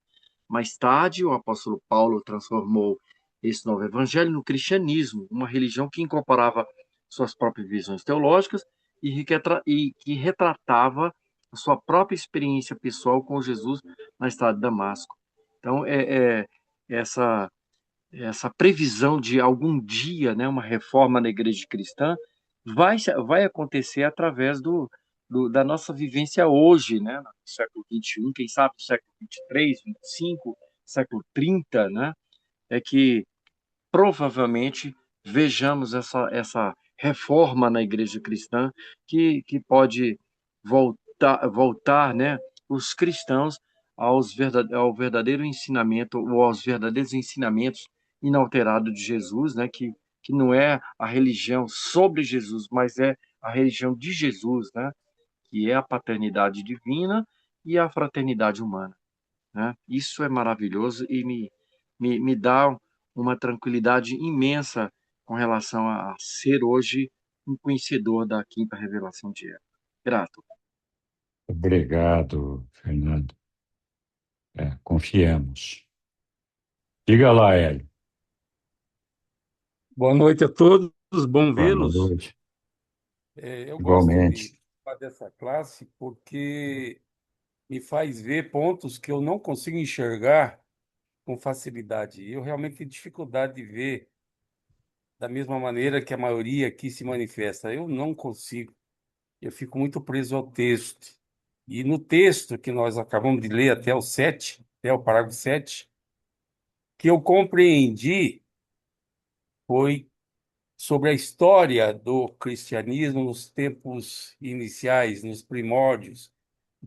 Mais tarde, o apóstolo Paulo transformou esse novo evangelho no cristianismo, uma religião que incorporava suas próprias visões teológicas e que retratava a sua própria experiência pessoal com Jesus na estrada de Damasco. Então, essa, essa previsão de algum dia, né, uma reforma na igreja cristã vai acontecer através da nossa vivência hoje, né, no século XXI, quem sabe no século XXIII, XXV, século trinta, né, é que provavelmente vejamos essa reforma na igreja cristã que pode voltar, né, os cristãos ao verdadeiro ensinamento, ou aos verdadeiros ensinamentos inalterados de Jesus, né, que não é a religião sobre Jesus, mas é a religião de Jesus, né, que é a paternidade divina e a fraternidade humana, né? Isso é maravilhoso e me dá uma tranquilidade imensa com relação a ser hoje um conhecedor da quinta revelação de Eva. Grato. Obrigado, Fernando. Confiemos. Diga lá, Hélio. Boa noite a todos, bom Boa vê-los. noite. Eu gosto Igualmente. de falar dessa classe porque me faz ver pontos que eu não consigo enxergar com facilidade. Eu realmente tenho dificuldade de ver da mesma maneira que a maioria aqui se manifesta. Eu não consigo. Eu fico muito preso ao texto. E no texto que nós acabamos de ler até o 7, até o parágrafo 7, que eu compreendi foi sobre a história do cristianismo nos tempos iniciais, nos primórdios.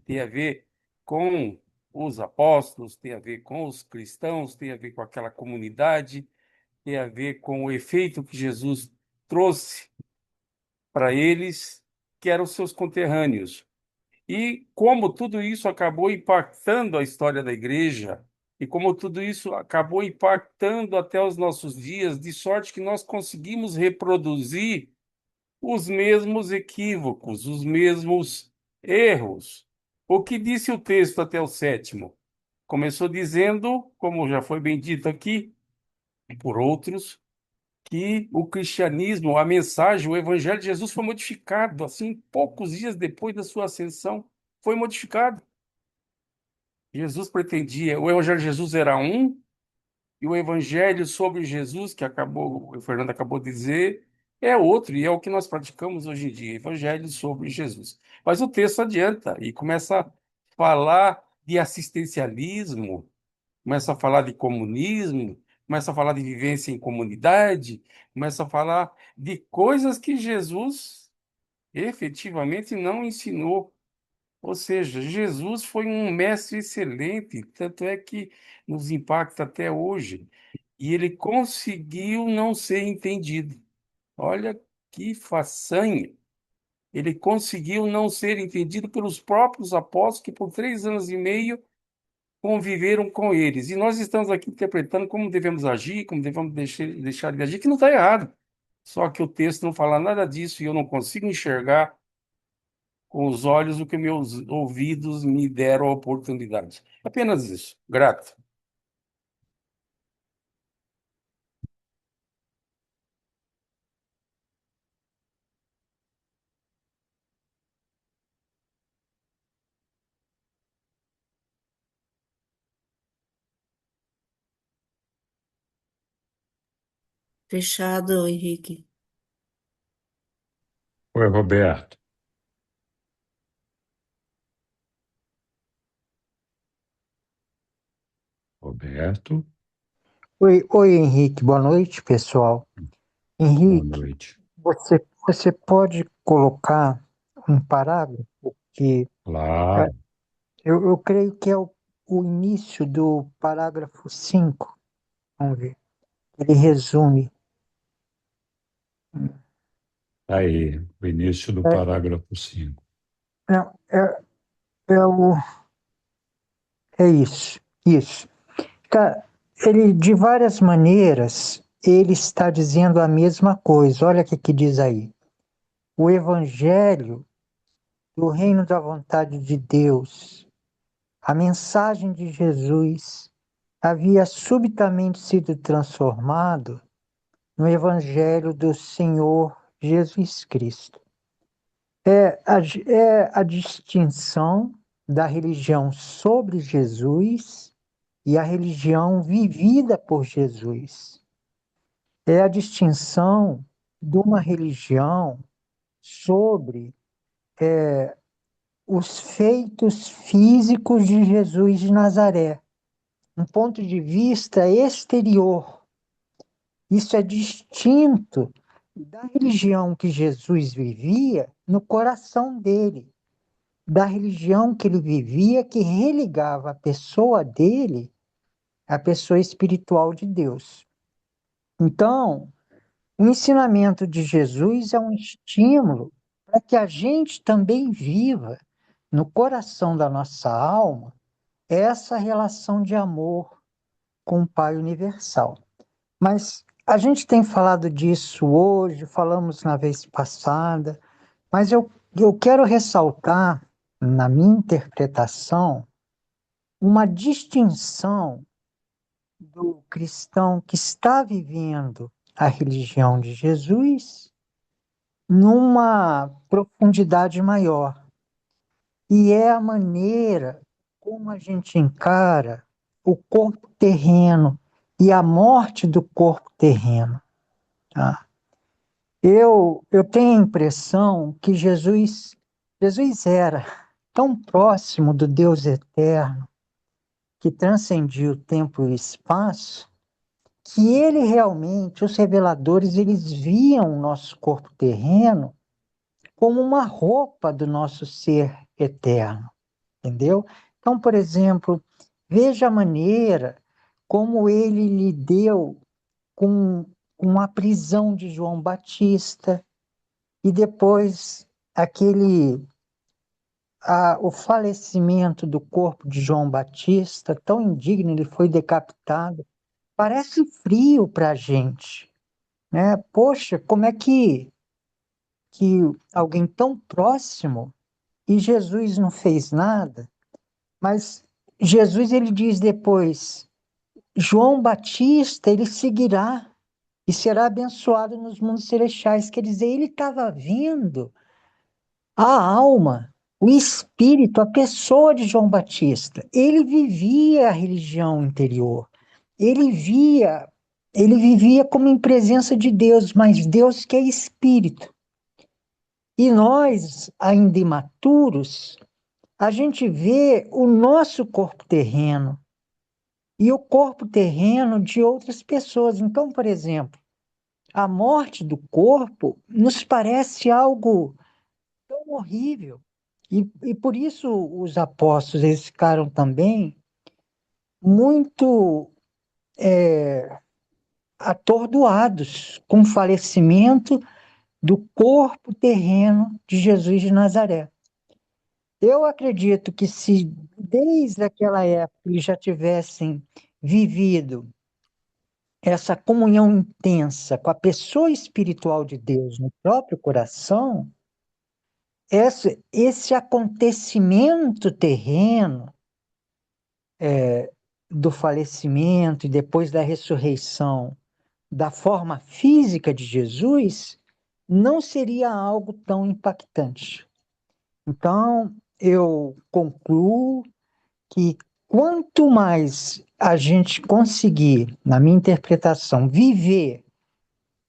Tem a ver com os apóstolos, tem a ver com os cristãos, tem a ver com aquela comunidade, tem a ver com o efeito que Jesus trouxe para eles, que eram seus conterrâneos. E como tudo isso acabou impactando a história da igreja, e como tudo isso acabou impactando até os nossos dias, de sorte que nós conseguimos reproduzir os mesmos equívocos, os mesmos erros. O que disse o texto até o 7º? Começou dizendo, como já foi bem dito aqui por outros, que o cristianismo, a mensagem, o evangelho de Jesus foi modificado, assim, poucos dias depois da sua ascensão, foi modificado. Jesus pretendia, o evangelho de Jesus era um, e o evangelho sobre Jesus, que acabou, o Fernando acabou de dizer, é outro, e é o que nós praticamos hoje em dia, evangelho sobre Jesus. Mas o texto adianta e começa a falar de assistencialismo, começa a falar de comunismo, começa a falar de vivência em comunidade, começa a falar de coisas que Jesus efetivamente não ensinou. Ou seja, Jesus foi um mestre excelente, tanto é que nos impacta até hoje. E ele conseguiu não ser entendido. Olha que façanha! Ele conseguiu não ser entendido pelos próprios apóstolos que por 3 anos e meio conviveram com eles. E nós estamos aqui interpretando como devemos agir, como devemos deixar de agir, que não está errado. Só que o texto não fala nada disso e eu não consigo enxergar com os olhos o que meus ouvidos me deram a oportunidade. Apenas isso. Grato. Fechado, Henrique. Oi, Roberto. Roberto, Oi, Henrique. Boa noite, pessoal. boa Henrique, noite. você pode colocar um parágrafo que é, Claro, eu creio que é o início do parágrafo 5. Vamos ver. Ele resume. tá aí, o início do É, parágrafo 5. não, é, é isso. Isso. Cara, ele, de várias maneiras, ele está dizendo a mesma coisa. Olha o que diz aí. O evangelho do reino da vontade de Deus, a mensagem de Jesus havia subitamente sido transformado no Evangelho do Senhor Jesus Cristo. É a distinção da religião sobre Jesus e a religião vivida por Jesus. É a distinção de uma religião sobre os feitos físicos de Jesus de Nazaré, um ponto de vista exterior. Isso é distinto da religião que Jesus vivia no coração dele, da religião que ele vivia que religava a pessoa dele à pessoa espiritual de Deus. Então, o ensinamento de Jesus é um estímulo para que a gente também viva no coração da nossa alma essa relação de amor com o Pai Universal. Mas a gente tem falado disso hoje, falamos na vez passada, mas eu quero ressaltar, na minha interpretação, uma distinção do cristão que está vivendo a religião de Jesus numa profundidade maior. E é a maneira como a gente encara o corpo terreno e a morte do corpo terreno, tá? Eu tenho a impressão que Jesus era tão próximo do Deus eterno, que transcendia o tempo e o espaço, que ele realmente, os reveladores, eles viam o nosso corpo terreno como uma roupa do nosso ser eterno, entendeu? Então, por exemplo, veja a maneira como ele lidou com a prisão de João Batista e depois o falecimento do corpo de João Batista, tão indigno, ele foi decapitado. Parece frio para a gente, né? Poxa, como é que alguém tão próximo e Jesus não fez nada? Mas Jesus, ele diz depois, João Batista, ele seguirá e será abençoado nos mundos celestiais. Quer dizer, ele estava vendo a alma, o espírito, a pessoa de João Batista. Ele vivia a religião interior. Ele via, ele vivia como em presença de Deus, mas Deus que é espírito. E nós, ainda imaturos, a gente vê o nosso corpo terreno e o corpo terreno de outras pessoas. Então, por exemplo, a morte do corpo nos parece algo tão horrível. E por isso os apóstolos eles ficaram também muito atordoados com o falecimento do corpo terreno de Jesus de Nazaré. Eu acredito que se desde aquela época eles já tivessem vivido essa comunhão intensa com a pessoa espiritual de Deus no próprio coração, esse acontecimento terreno do falecimento e depois da ressurreição da forma física de Jesus não seria algo tão impactante. Então, eu concluo que quanto mais a gente conseguir, na minha interpretação, viver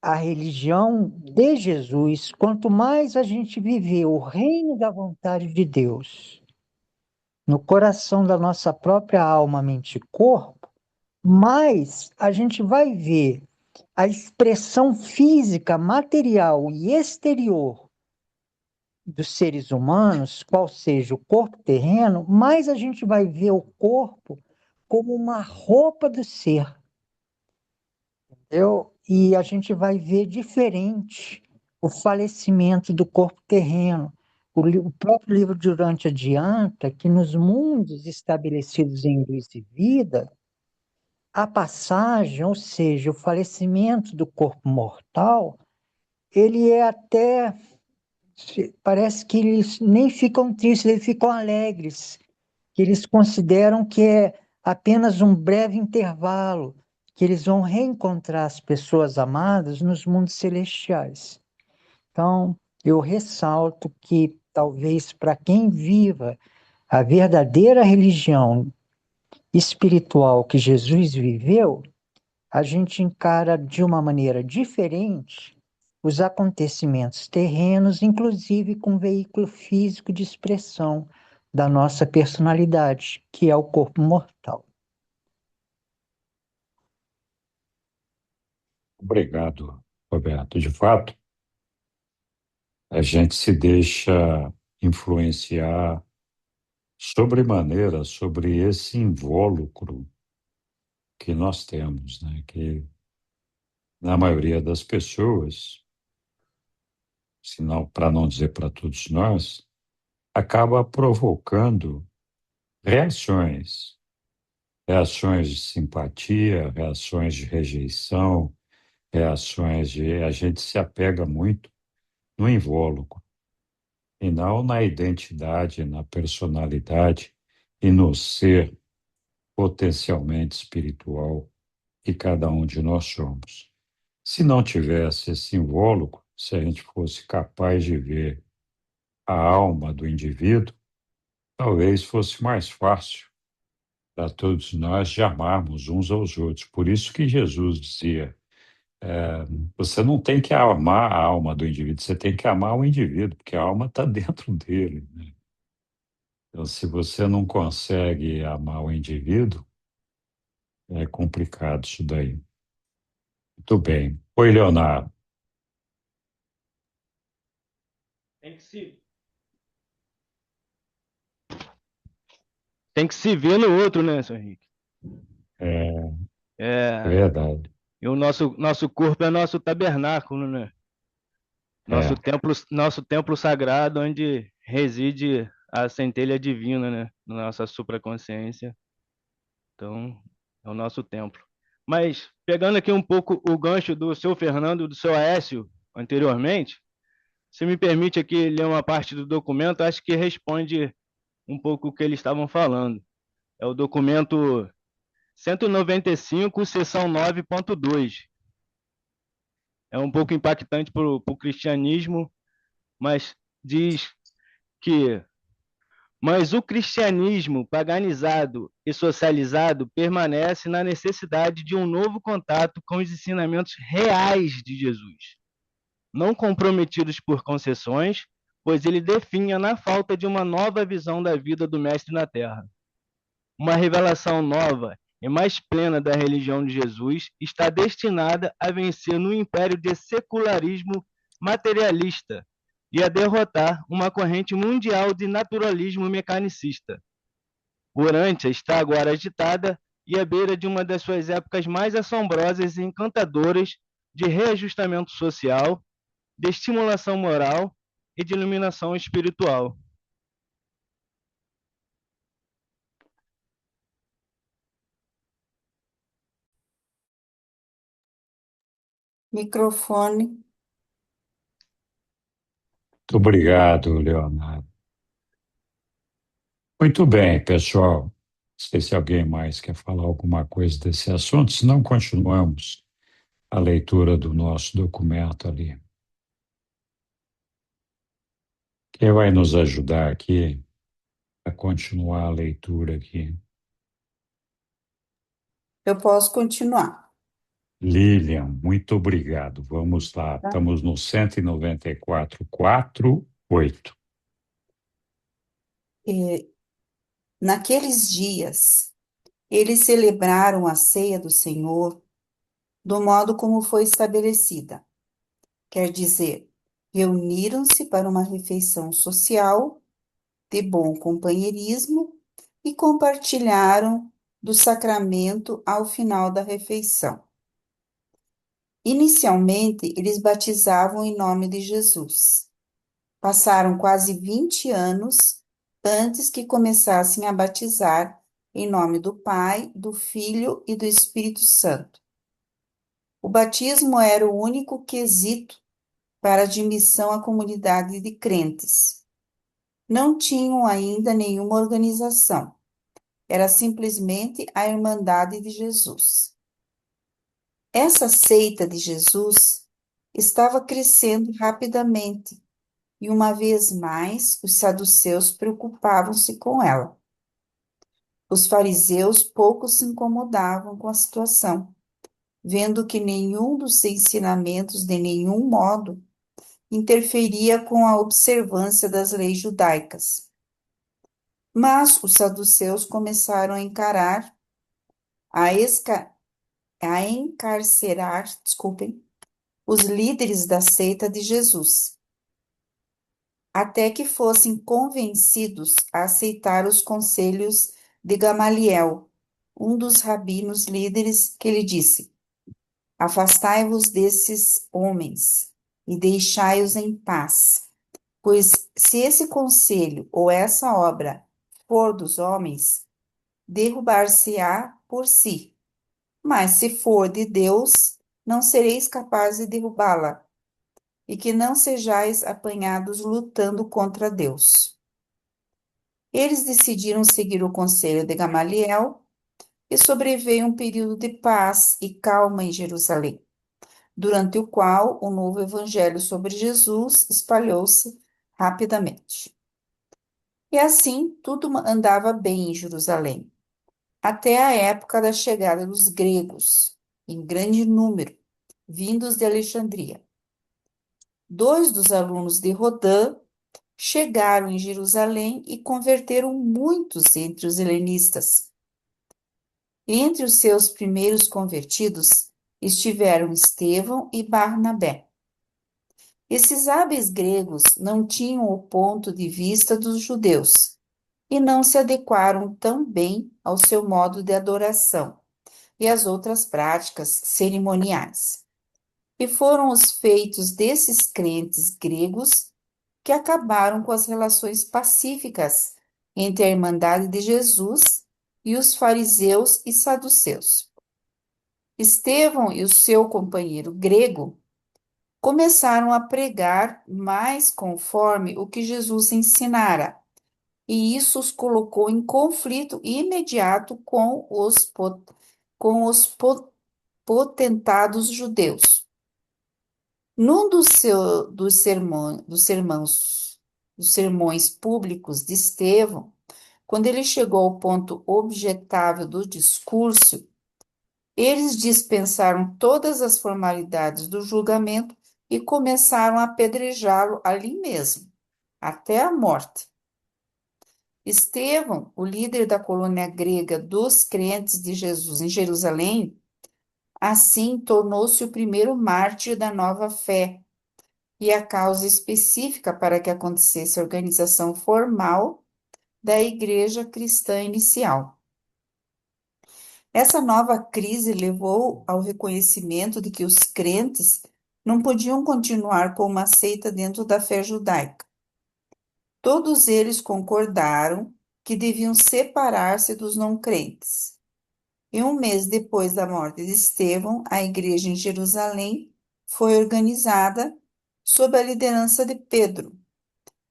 a religião de Jesus, quanto mais a gente viver o reino da vontade de Deus no coração da nossa própria alma, mente e corpo, mais a gente vai ver a expressão física, material e exterior dos seres humanos, qual seja o corpo terreno, mais a gente vai ver o corpo como uma roupa do ser. E a gente vai ver diferente o falecimento do corpo terreno. O próprio livro de Durante adianta que nos mundos estabelecidos em luz e vida, a passagem, ou seja, o falecimento do corpo mortal, ele é até, parece que eles nem ficam tristes, eles ficam alegres, que eles consideram que é apenas um breve intervalo, que eles vão reencontrar as pessoas amadas nos mundos celestiais. Então, eu ressalto que talvez para quem viva a verdadeira religião espiritual que Jesus viveu, a gente encara de uma maneira diferente os acontecimentos terrenos, inclusive com um veículo físico de expressão da nossa personalidade, que é o corpo mortal. Obrigado, Roberto. De fato, a gente se deixa influenciar sobremaneira sobre esse invólucro que nós temos, né? Que na maioria das pessoas, se não, para não dizer para todos nós, acaba provocando reações, reações de simpatia, reações de rejeição, reações de a gente se apega muito no invólucro e não na identidade, na personalidade e no ser potencialmente espiritual que cada um de nós somos. Se não tivesse esse invólucro, se a gente fosse capaz de ver a alma do indivíduo, talvez fosse mais fácil para todos nós de amarmos uns aos outros. Por isso que Jesus dizia: você não tem que amar a alma do indivíduo, você tem que amar o indivíduo, porque a alma está dentro dele, né? Então, se você não consegue amar o indivíduo, é complicado isso daí. Muito bem. Oi, Leonardo. Tem que se, tem que se ver no outro, né, seu Henrique? É É, verdade. e o nosso corpo é nosso tabernáculo, né? É, Nosso templo sagrado, onde reside a centelha divina, né? Na nossa supraconsciência. Então, é o nosso templo. Mas, pegando aqui um pouco o gancho do seu Fernando e do seu Aécio, anteriormente, se me permite aqui ler uma parte do documento, acho que responde um pouco o que eles estavam falando. É o documento 195, seção 9.2. É um pouco impactante para o cristianismo, mas diz que mas o cristianismo paganizado e socializado permanece na necessidade de um novo contato com os ensinamentos reais de Jesus, não comprometidos por concessões, pois ele definha na falta de uma nova visão da vida do Mestre na Terra. Uma revelação nova e mais plena da religião de Jesus está destinada a vencer no império de secularismo materialista e a derrotar uma corrente mundial de naturalismo mecanicista. Urântia está agora agitada e à beira de uma das suas épocas mais assombrosas e encantadoras de reajustamento social, de estimulação moral e de iluminação espiritual. Microfone. muito obrigado, Leonardo. Muito bem, pessoal. Não sei se alguém mais quer falar alguma coisa desse assunto, senão continuamos a leitura do nosso documento ali. Quem vai nos ajudar aqui a continuar a leitura aqui? Eu posso continuar, Lilian, muito obrigado. Vamos lá, tá? estamos no 194.4.8. E, naqueles dias, eles celebraram a ceia do Senhor do modo como foi estabelecida. Quer dizer, reuniram-se para uma refeição social de bom companheirismo e compartilharam do sacramento ao final da refeição. Inicialmente, eles batizavam em nome de Jesus. Passaram quase 20 anos antes que começassem a batizar em nome do Pai, do Filho e do Espírito Santo. O batismo era o único quesito para admissão à comunidade de crentes. Não tinham ainda nenhuma organização. Era simplesmente a Irmandade de Jesus. Essa seita de Jesus estava crescendo rapidamente e, uma vez mais, os saduceus preocupavam-se com ela. Os fariseus pouco se incomodavam com a situação, vendo que nenhum dos ensinamentos, de nenhum modo, interferia com a observância das leis judaicas. Mas os saduceus começaram a encarcerar, os líderes da seita de Jesus, até que fossem convencidos a aceitar os conselhos de Gamaliel, um dos rabinos líderes, que lhe disse: afastai-vos desses homens e deixai-os em paz, pois se esse conselho ou essa obra for dos homens, derrubar-se-á por si, mas se for de Deus, não sereis capazes de derrubá-la, e que não sejais apanhados lutando contra Deus. Eles decidiram seguir o conselho de Gamaliel e sobreveio um período de paz e calma em Jerusalém, durante o qual o novo evangelho sobre Jesus espalhou-se rapidamente. E assim tudo andava bem em Jerusalém, até a época da chegada dos gregos, em grande número, vindos de Alexandria. Dois dos alunos de Rodin chegaram em Jerusalém e converteram muitos entre os helenistas. Entre os seus primeiros convertidos estiveram Estevão e Barnabé. Esses hábeis gregos não tinham o ponto de vista dos judeus e não se adequaram tão bem ao seu modo de adoração e às outras práticas cerimoniais. E foram os feitos desses crentes gregos que acabaram com as relações pacíficas entre a Irmandade de Jesus e os fariseus e saduceus. Estevão e o seu companheiro grego começaram a pregar mais conforme o que Jesus ensinara, e isso os colocou em conflito imediato com os potentados judeus. Num dos sermões públicos de Estevão, quando ele chegou ao ponto objetável do discurso, eles dispensaram todas as formalidades do julgamento e começaram a apedrejá-lo ali mesmo, até a morte. Estevão, o líder da colônia grega dos crentes de Jesus em Jerusalém, assim tornou-se o primeiro mártir da nova fé e a causa específica para que acontecesse a organização formal da igreja cristã inicial. Essa nova crise levou ao reconhecimento de que os crentes não podiam continuar com uma seita dentro da fé judaica. Todos eles concordaram que deviam separar-se dos não crentes. E um mês depois da morte de Estevão, a igreja em Jerusalém foi organizada sob a liderança de Pedro.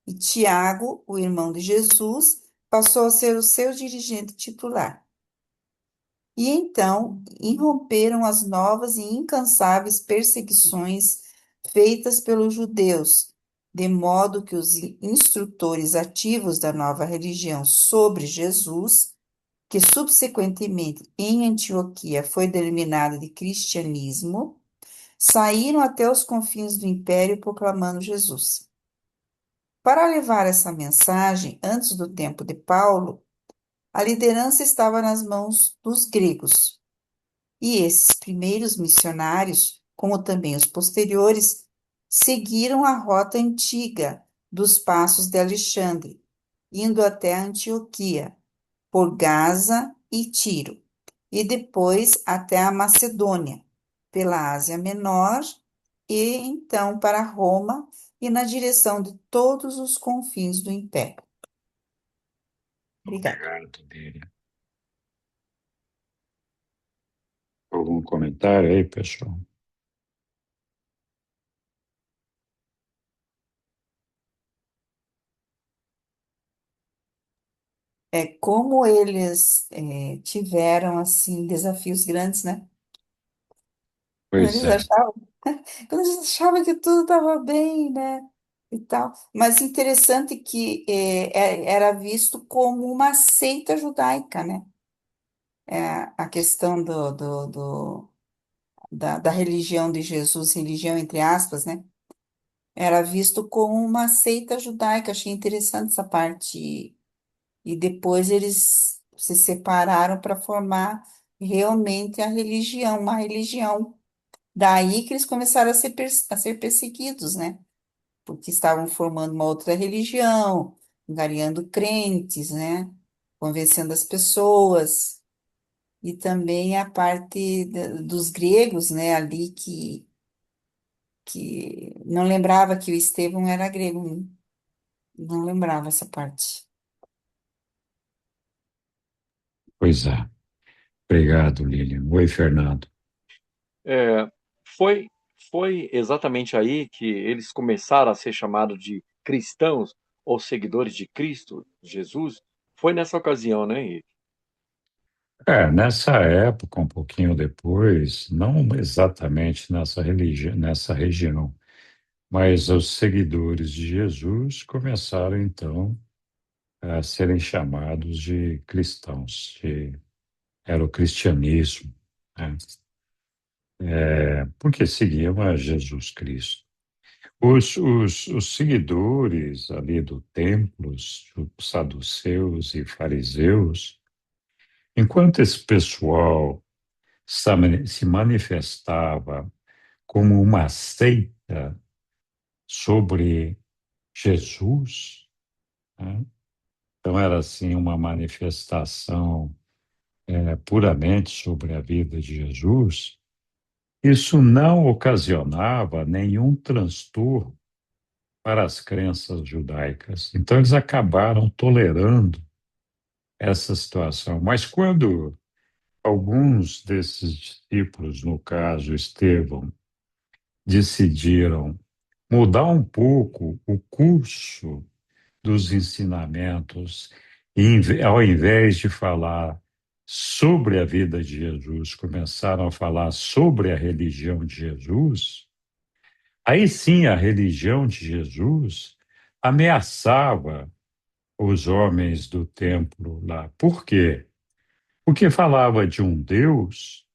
E Tiago, o irmão de Jesus, passou a ser o seu dirigente titular. E então irromperam as novas e incansáveis perseguições feitas pelos judeus, de modo que os instrutores ativos da nova religião sobre Jesus, que subsequentemente em Antioquia foi denominada de cristianismo, saíram até os confins do império proclamando Jesus. Para levar essa mensagem antes do tempo de Paulo, a liderança estava nas mãos dos gregos. E esses primeiros missionários, como também os posteriores, seguiram a rota antiga dos passos de Alexandre, indo até Antioquia, por Gaza e Tiro, e depois até a Macedônia, pela Ásia Menor, e então para Roma e na direção de todos os confins do império. Obrigada. Obrigado, Lília. Algum comentário aí, pessoal? Como eles tiveram assim desafios grandes, né? Quando Pois eles é, achavam, quando eles achavam que tudo estava bem, né? E tal. Mas interessante que era visto como uma seita judaica, né? A questão da religião de Jesus, religião entre aspas, né? Era visto como uma seita judaica. Achei interessante essa parte. E depois eles se separaram para formar realmente a religião, uma religião. Daí que eles começaram a ser perseguidos, né? Porque estavam formando uma outra religião, angariando crentes, né? Convencendo as pessoas. E também a parte dos gregos, né? Ali que não lembrava que o Estevão era grego, não lembrava essa parte. pois é. Obrigado, Lilian. Oi, Fernando. É, foi, foi exatamente aí que eles começaram a ser chamados de cristãos ou seguidores de Cristo, Jesus. Foi nessa ocasião, né, Henrique? Nessa época, um pouquinho depois, não exatamente nessa região, mas os seguidores de Jesus começaram, então, a serem chamados de cristãos, era o cristianismo, né? Porque seguiam a Jesus Cristo. Os seguidores ali do templo, os saduceus e fariseus, enquanto esse pessoal se manifestava como uma seita sobre Jesus, né? Então era assim uma manifestação puramente sobre a vida de Jesus. Isso não ocasionava nenhum transtorno para as crenças judaicas. Então eles acabaram tolerando essa situação. Mas quando alguns desses discípulos, no caso Estevão, decidiram mudar um pouco o curso dos ensinamentos, e ao invés de falar sobre a vida de Jesus, começaram a falar sobre a religião de Jesus, aí sim a religião de Jesus ameaçava os homens do templo lá. Por quê? Porque falava de um Deus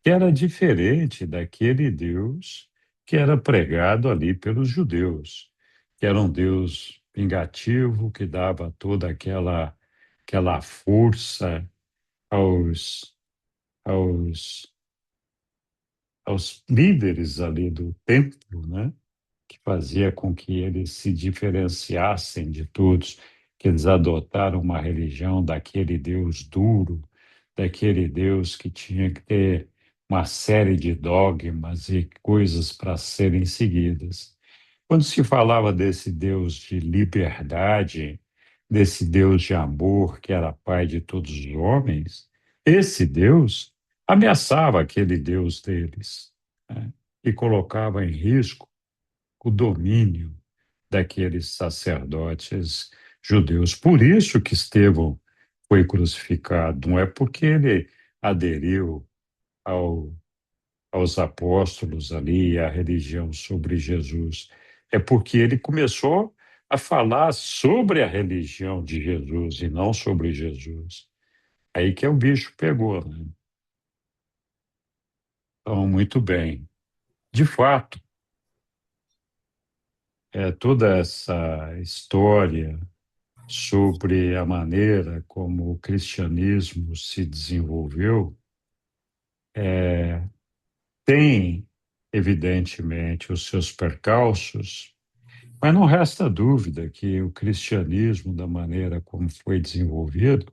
que era diferente daquele Deus que era pregado ali pelos judeus, que era um Deus vingativo, que dava toda aquela força aos, aos, aos líderes ali do templo, né? Que fazia com que eles se diferenciassem de todos, que eles adotaram uma religião daquele Deus duro, daquele Deus que tinha que ter uma série de dogmas e coisas para serem seguidas. Quando se falava desse Deus de liberdade, desse Deus de amor que era pai de todos os homens, esse Deus ameaçava aquele Deus deles, né? E colocava em risco o domínio daqueles sacerdotes judeus. Por isso que Estevão foi crucificado, não é porque ele aderiu ao, aos apóstolos ali, à religião sobre Jesus, é porque ele começou a falar sobre a religião de Jesus e não sobre Jesus. Aí que o bicho pegou, né? Então, muito bem. De fato, toda essa história sobre a maneira como o cristianismo se desenvolveu, tem, evidentemente, os seus percalços, mas não resta dúvida que o cristianismo, da maneira como foi desenvolvido,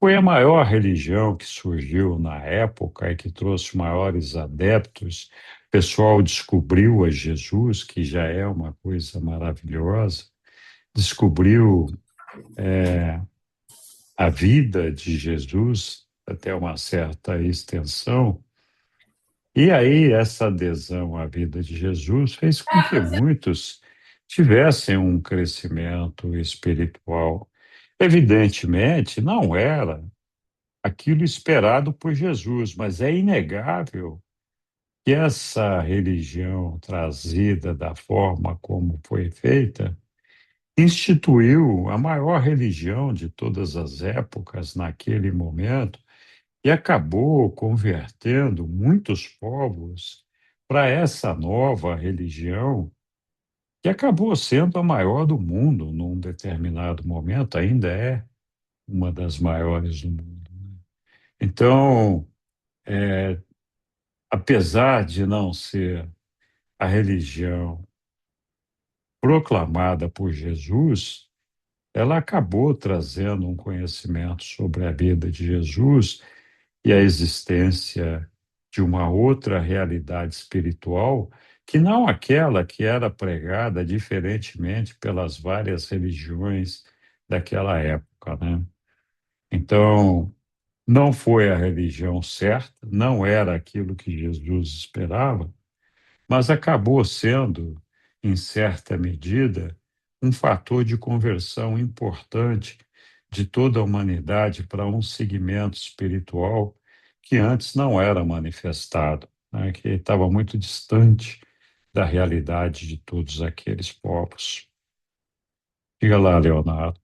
foi a maior religião que surgiu na época e que trouxe maiores adeptos. O pessoal descobriu a Jesus, que já é uma coisa maravilhosa, descobriu a vida de Jesus até uma certa extensão. E aí, essa adesão à vida de Jesus fez com que muitos tivessem um crescimento espiritual. Evidentemente, não era aquilo esperado por Jesus, mas é inegável que essa religião trazida da forma como foi feita instituiu a maior religião de todas as épocas naquele momento e acabou convertendo muitos povos para essa nova religião, que acabou sendo a maior do mundo num determinado momento, ainda é uma das maiores do mundo. Então, apesar de não ser a religião proclamada por Jesus, ela acabou trazendo um conhecimento sobre a vida de Jesus e a existência de uma outra realidade espiritual que não aquela que era pregada diferentemente pelas várias religiões daquela época, né? Então, não foi a religião certa, não era aquilo que Jesus esperava, mas acabou sendo, em certa medida, um fator de conversão importante de toda a humanidade para um segmento espiritual que antes não era manifestado, né, que estava muito distante da realidade de todos aqueles povos. Diga lá, Leonardo.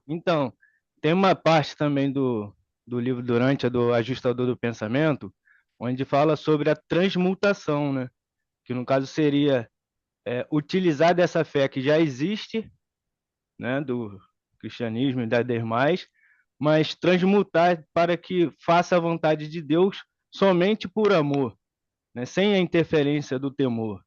Então, tem uma parte também do livro Durante, do Ajustador do Pensamento, onde fala sobre a transmutação, né? Que no caso seria utilizar dessa fé que já existe, né, do cristianismo e das demais, mas transmutar para que faça a vontade de Deus somente por amor, né, sem a interferência do temor,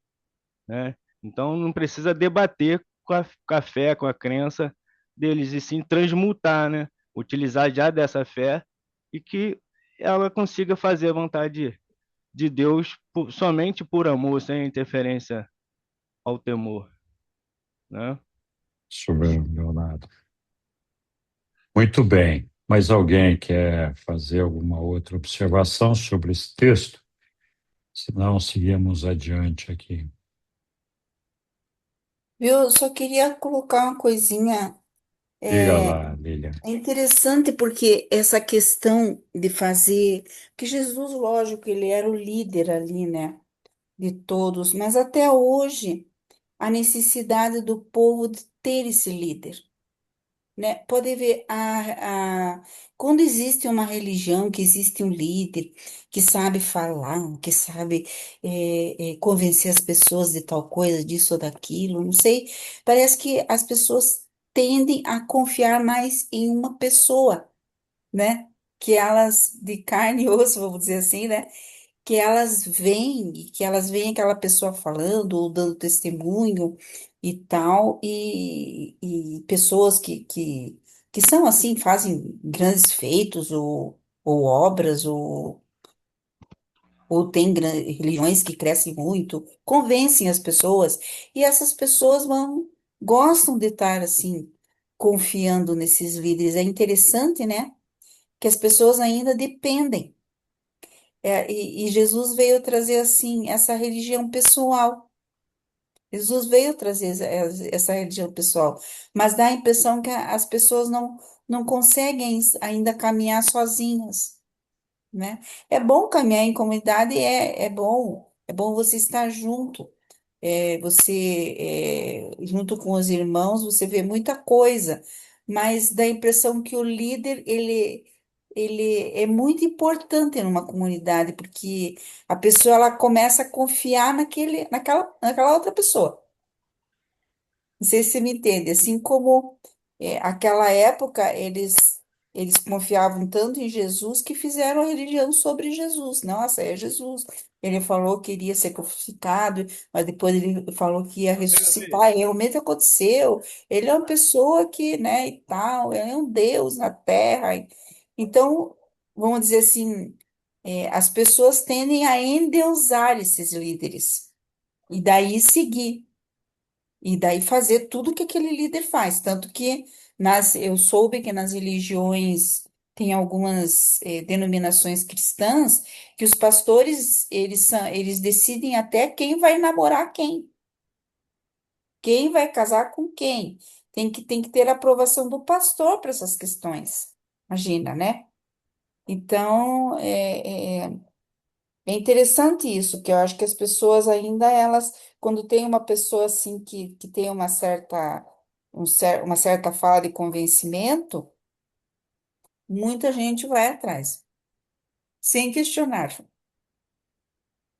né? Então não precisa debater com a fé, com a crença deles, e sim transmutar, né? Utilizar já dessa fé e que ela consiga fazer a vontade de Deus somente por amor, sem interferência ao temor, né? Soberano Leonardo. Muito bem. Mas alguém quer fazer alguma outra observação sobre esse texto? Senão, seguimos adiante aqui. Viu? Eu só queria colocar uma coisinha. Diga É, lá, Lilian. é interessante porque essa questão de fazer. Que Jesus, lógico, ele era o líder ali, né? De todos, mas até hoje a necessidade do povo de ter esse líder, né? Pode ver, quando existe uma religião, que existe um líder que sabe falar, que sabe convencer as pessoas de tal coisa, disso ou daquilo, não sei, parece que as pessoas tendem a confiar mais em uma pessoa, né? Que elas, de carne e osso, vamos dizer assim, né? Que elas veem aquela pessoa falando ou dando testemunho e tal, e pessoas que são assim, fazem grandes feitos ou obras, ou tem religiões que crescem muito, convencem as pessoas, e essas pessoas gostam de estar assim, confiando nesses líderes. É interessante, né? Que as pessoas ainda dependem. E Jesus veio trazer assim essa religião pessoal. Jesus veio trazer essa religião pessoal, mas dá a impressão que as pessoas não conseguem ainda caminhar sozinhas, né? É bom caminhar em comunidade, é bom você estar junto, junto com os irmãos, você vê muita coisa, mas dá a impressão que o líder, ele é muito importante numa comunidade, porque a pessoa, ela começa a confiar naquela outra pessoa. Não sei se você me entende. Assim como aquela época eles confiavam tanto em Jesus que fizeram a religião sobre Jesus. Nossa, é Jesus. Ele falou que iria ser crucificado, mas depois ele falou que ia ressuscitar. E realmente aconteceu. Ele é uma pessoa que, né, e tal, ele é um Deus na terra. Então, vamos dizer assim, as pessoas tendem a endeusar esses líderes e daí seguir. E daí fazer tudo que aquele líder faz. Tanto que eu soube que nas religiões, tem algumas denominações cristãs, que os pastores, eles decidem até quem vai namorar quem vai casar com quem. Tem que ter a aprovação do pastor para essas questões. Imagina, né? Então, é interessante isso, que eu acho que as pessoas ainda, elas, quando tem uma pessoa assim que tem uma certa fala de convencimento, muita gente vai atrás, sem questionar.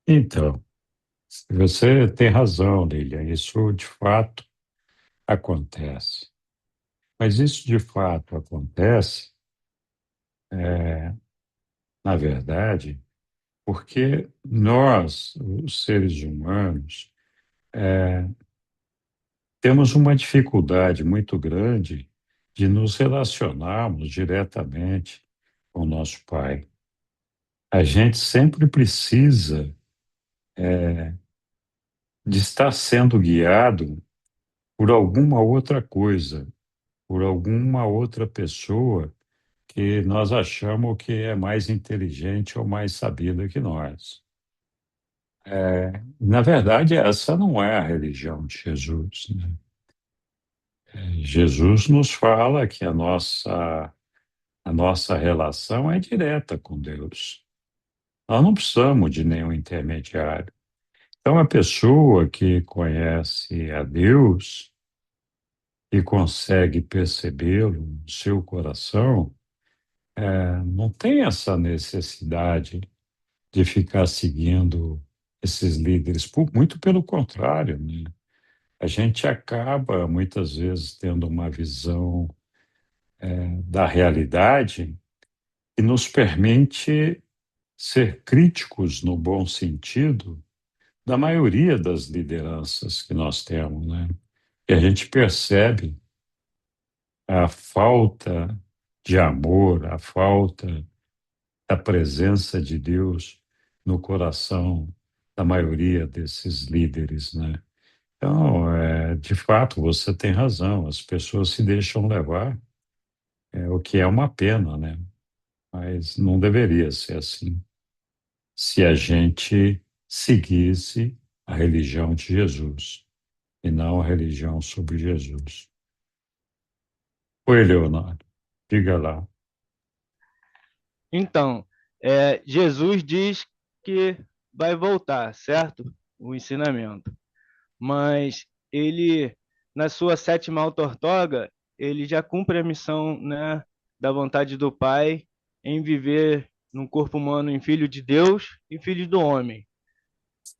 Então, você tem razão, Lilian, isso de fato acontece. Mas isso de fato acontece, na verdade, porque nós, os seres humanos, temos uma dificuldade muito grande de nos relacionarmos diretamente com o nosso Pai. A gente sempre precisa de estar sendo guiado por alguma outra coisa, por alguma outra pessoa que nós achamos que é mais inteligente ou mais sabida que nós. Na verdade, essa não é a religião de Jesus, né? Jesus nos fala que a nossa relação é direta com Deus. Nós não precisamos de nenhum intermediário. Então, a pessoa que conhece a Deus, e consegue percebê-lo no seu coração, não tem essa necessidade de ficar seguindo esses líderes. Muito pelo contrário, né? A gente acaba, muitas vezes, tendo uma visão da realidade que nos permite ser críticos, no bom sentido, da maioria das lideranças que nós temos, né? E a gente percebe a falta de amor, a falta da presença de Deus no coração da maioria desses líderes, né? Então, de fato, você tem razão, as pessoas se deixam levar, o que é uma pena, né? Mas não deveria ser assim. Se a gente seguisse a religião de Jesus e não a religião sobre Jesus. Oi, Leonardo, diga lá. Então, Jesus diz que vai voltar, certo? O ensinamento. Mas ele, na sua sétima autortoga, ele já cumpre a missão, né, da vontade do Pai em viver num corpo humano em filho de Deus e filho do homem,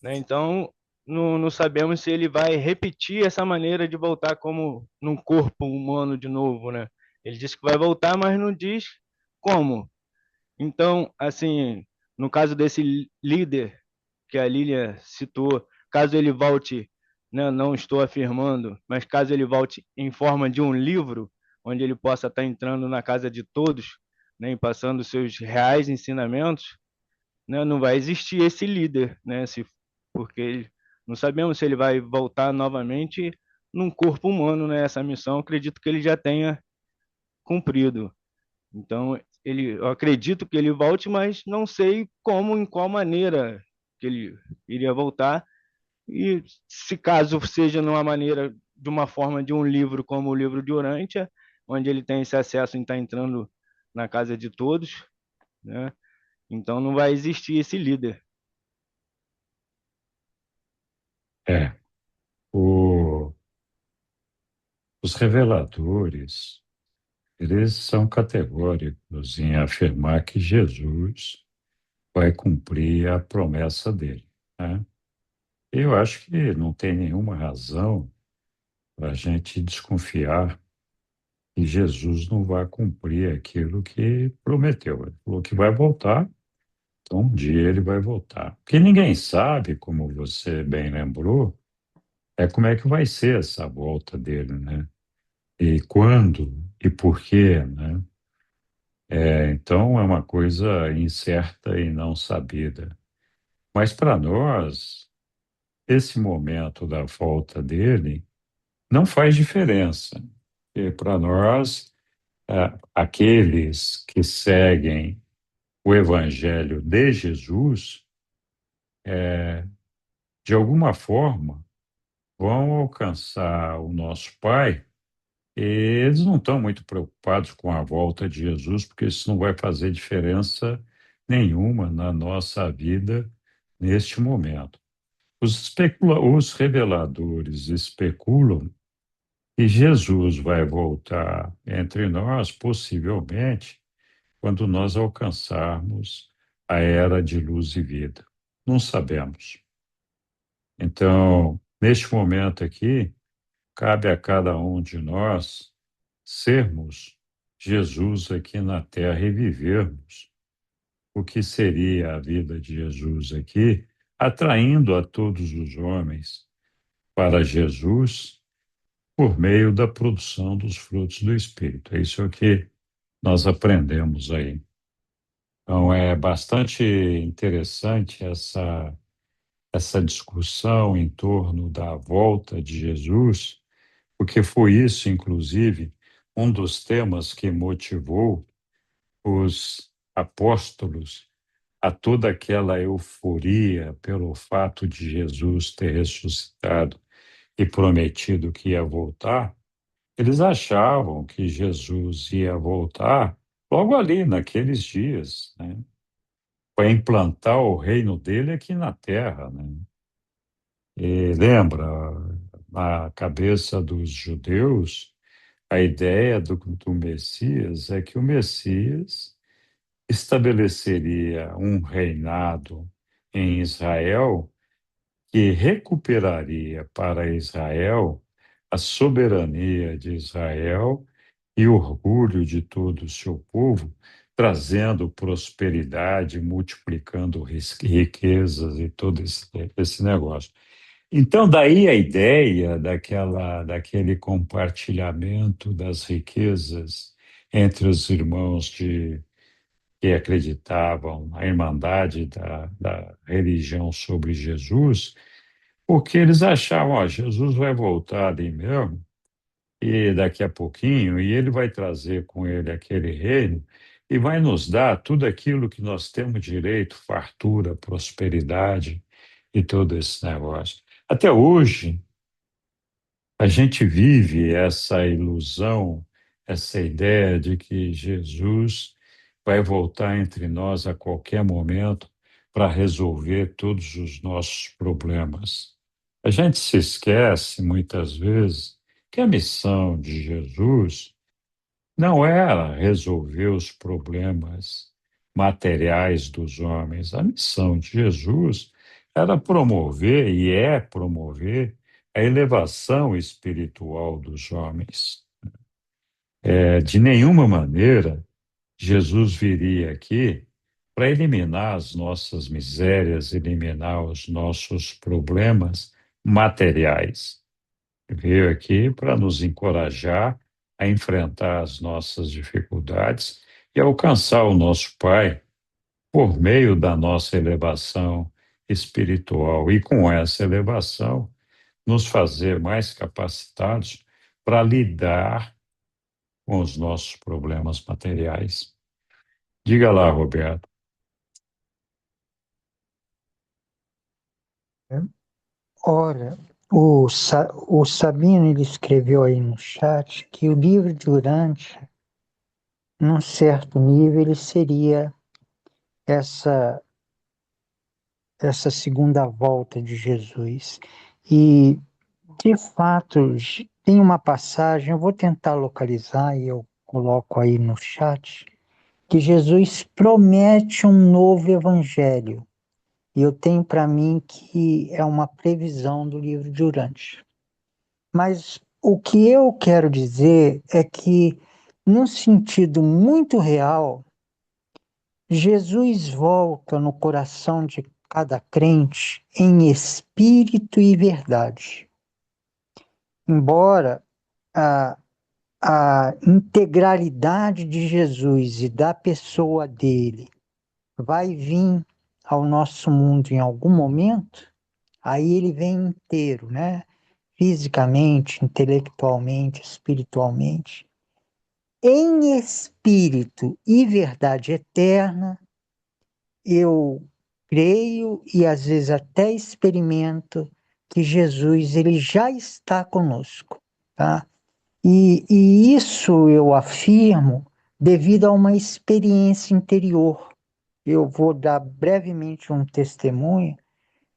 né? Então, não sabemos se ele vai repetir essa maneira de voltar como num corpo humano de novo, né? Ele diz que vai voltar, mas não diz como. Então, assim, no caso desse líder que a Lília citou, caso ele volte, né, não estou afirmando, mas caso ele volte em forma de um livro, onde ele possa estar entrando na casa de todos, né, e passando seus reais ensinamentos, né, não vai existir esse líder, né, porque não sabemos se ele vai voltar novamente num corpo humano, né, essa missão, acredito que ele já tenha cumprido. Então, eu acredito que ele volte, mas não sei como, em qual maneira que ele iria voltar. E se caso seja numa maneira, de uma forma de um livro como o livro de Urântia, onde ele tem esse acesso em estar entrando na casa de todos, né? Então não vai existir esse líder. É, o- os reveladores, eles são categóricos em afirmar que Jesus vai cumprir a promessa dele, né? Eu acho que não tem nenhuma razão para a gente desconfiar que Jesus não vai cumprir aquilo que prometeu. Ele falou que vai voltar, então um dia ele vai voltar. O que ninguém sabe, como você bem lembrou, é como é que vai ser essa volta dele, né? E quando e por quê, né? Então é uma coisa incerta e não sabida. Mas para nós, esse momento da volta dele não faz diferença. E para nós, aqueles que seguem o Evangelho de Jesus, de alguma forma, vão alcançar o nosso Pai. E eles não estão muito preocupados com a volta de Jesus, porque isso não vai fazer diferença nenhuma na nossa vida neste momento. Os reveladores especulam que Jesus vai voltar entre nós, possivelmente, quando nós alcançarmos a era de luz e vida. Não sabemos. Então, neste momento aqui, cabe a cada um de nós sermos Jesus aqui na Terra e vivermos o que seria a vida de Jesus aqui, atraindo a todos os homens para Jesus por meio da produção dos frutos do Espírito. É isso que nós aprendemos aí. Então, é bastante interessante essa discussão em torno da volta de Jesus, porque foi isso, inclusive, um dos temas que motivou os apóstolos a toda aquela euforia pelo fato de Jesus ter ressuscitado e prometido que ia voltar. Eles achavam que Jesus ia voltar logo ali, naqueles dias, né? Para implantar o reino dele aqui na terra, né? E lembra, na cabeça dos judeus, A ideia do Messias é que o Messias estabeleceria um reinado em Israel que recuperaria para Israel a soberania de Israel e o orgulho de todo o seu povo, trazendo prosperidade, multiplicando riquezas e todo esse negócio. Então, daí a ideia daquele compartilhamento das riquezas entre os irmãos que acreditavam na irmandade da religião sobre Jesus, porque eles achavam, ó, Jesus vai voltar ali mesmo, e daqui a pouquinho, e ele vai trazer com ele aquele reino e vai nos dar tudo aquilo que nós temos direito, fartura, prosperidade e todo esse negócio. Até hoje, a gente vive essa ilusão, essa ideia de que Jesus vai voltar entre nós a qualquer momento para resolver todos os nossos problemas. A gente se esquece, muitas vezes, que a missão de Jesus não era resolver os problemas materiais dos homens. A missão de Jesus era promover, e é promover, a elevação espiritual dos homens. De nenhuma maneira Jesus viria aqui para eliminar as nossas misérias, eliminar os nossos problemas materiais. Veio aqui para nos encorajar a enfrentar as nossas dificuldades e alcançar o nosso Pai por meio da nossa elevação espiritual e com essa elevação nos fazer mais capacitados para lidar com os nossos problemas materiais. Diga lá, Roberto. Ora, o Sabino ele escreveu aí no chat que o livro de Urântia, num certo nível, ele seria essa segunda volta de Jesus. E, de fato, tem uma passagem, eu vou tentar localizar e eu coloco aí no chat, que Jesus promete um novo evangelho. E eu tenho para mim que é uma previsão do livro de Urântia. Mas o que eu quero dizer é que, num sentido muito real, Jesus volta no coração de cada crente em espírito e verdade. Embora a integralidade de Jesus e da pessoa dele vai vir ao nosso mundo em algum momento, aí ele vem inteiro, né? Fisicamente, intelectualmente, espiritualmente, em espírito e verdade eterna, eu creio e às vezes até experimento que Jesus ele já está conosco, tá? E isso eu afirmo devido a uma experiência interior. Eu vou dar brevemente um testemunho.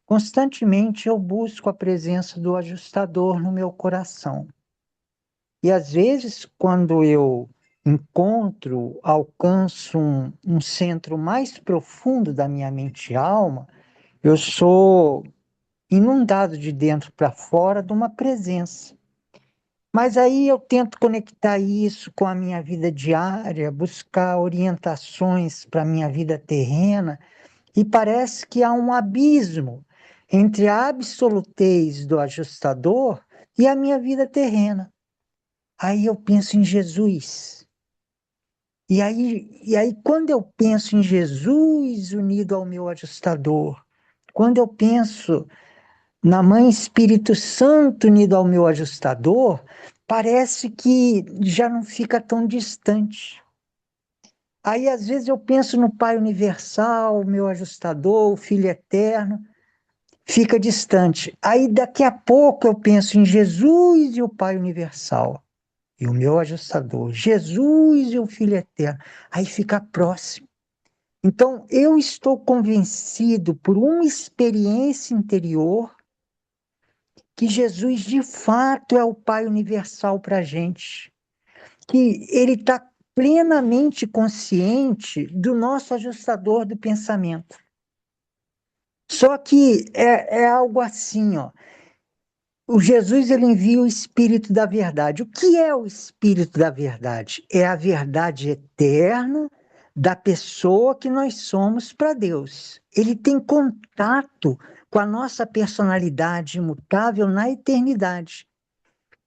Constantemente eu busco a presença do ajustador no meu coração. E às vezes, quando eu alcanço um centro mais profundo da minha mente e alma, eu sou inundado de dentro para fora de uma presença. Mas aí eu tento conectar isso com a minha vida diária, buscar orientações para a minha vida terrena, e parece que há um abismo entre a absolutez do ajustador e a minha vida terrena. Aí eu penso em Jesus. E aí, quando eu penso em Jesus unido ao meu ajustador, quando eu penso na Mãe Espírito Santo unido ao meu ajustador, parece que já não fica tão distante. Aí, às vezes, eu penso no Pai Universal, meu ajustador, o Filho Eterno, fica distante. Aí, daqui a pouco, eu penso em Jesus e o Pai Universal, e o meu ajustador, Jesus e o Filho Eterno, aí fica próximo. Então, eu estou convencido por uma experiência interior que Jesus, de fato, é o Pai Universal para a gente. que ele está plenamente consciente do nosso ajustador do pensamento. Só que é algo assim, ó. O Jesus ele envia o Espírito da Verdade. O que é o Espírito da Verdade? É a verdade eterna da pessoa que nós somos para Deus. Ele tem contato com a nossa personalidade imutável na eternidade.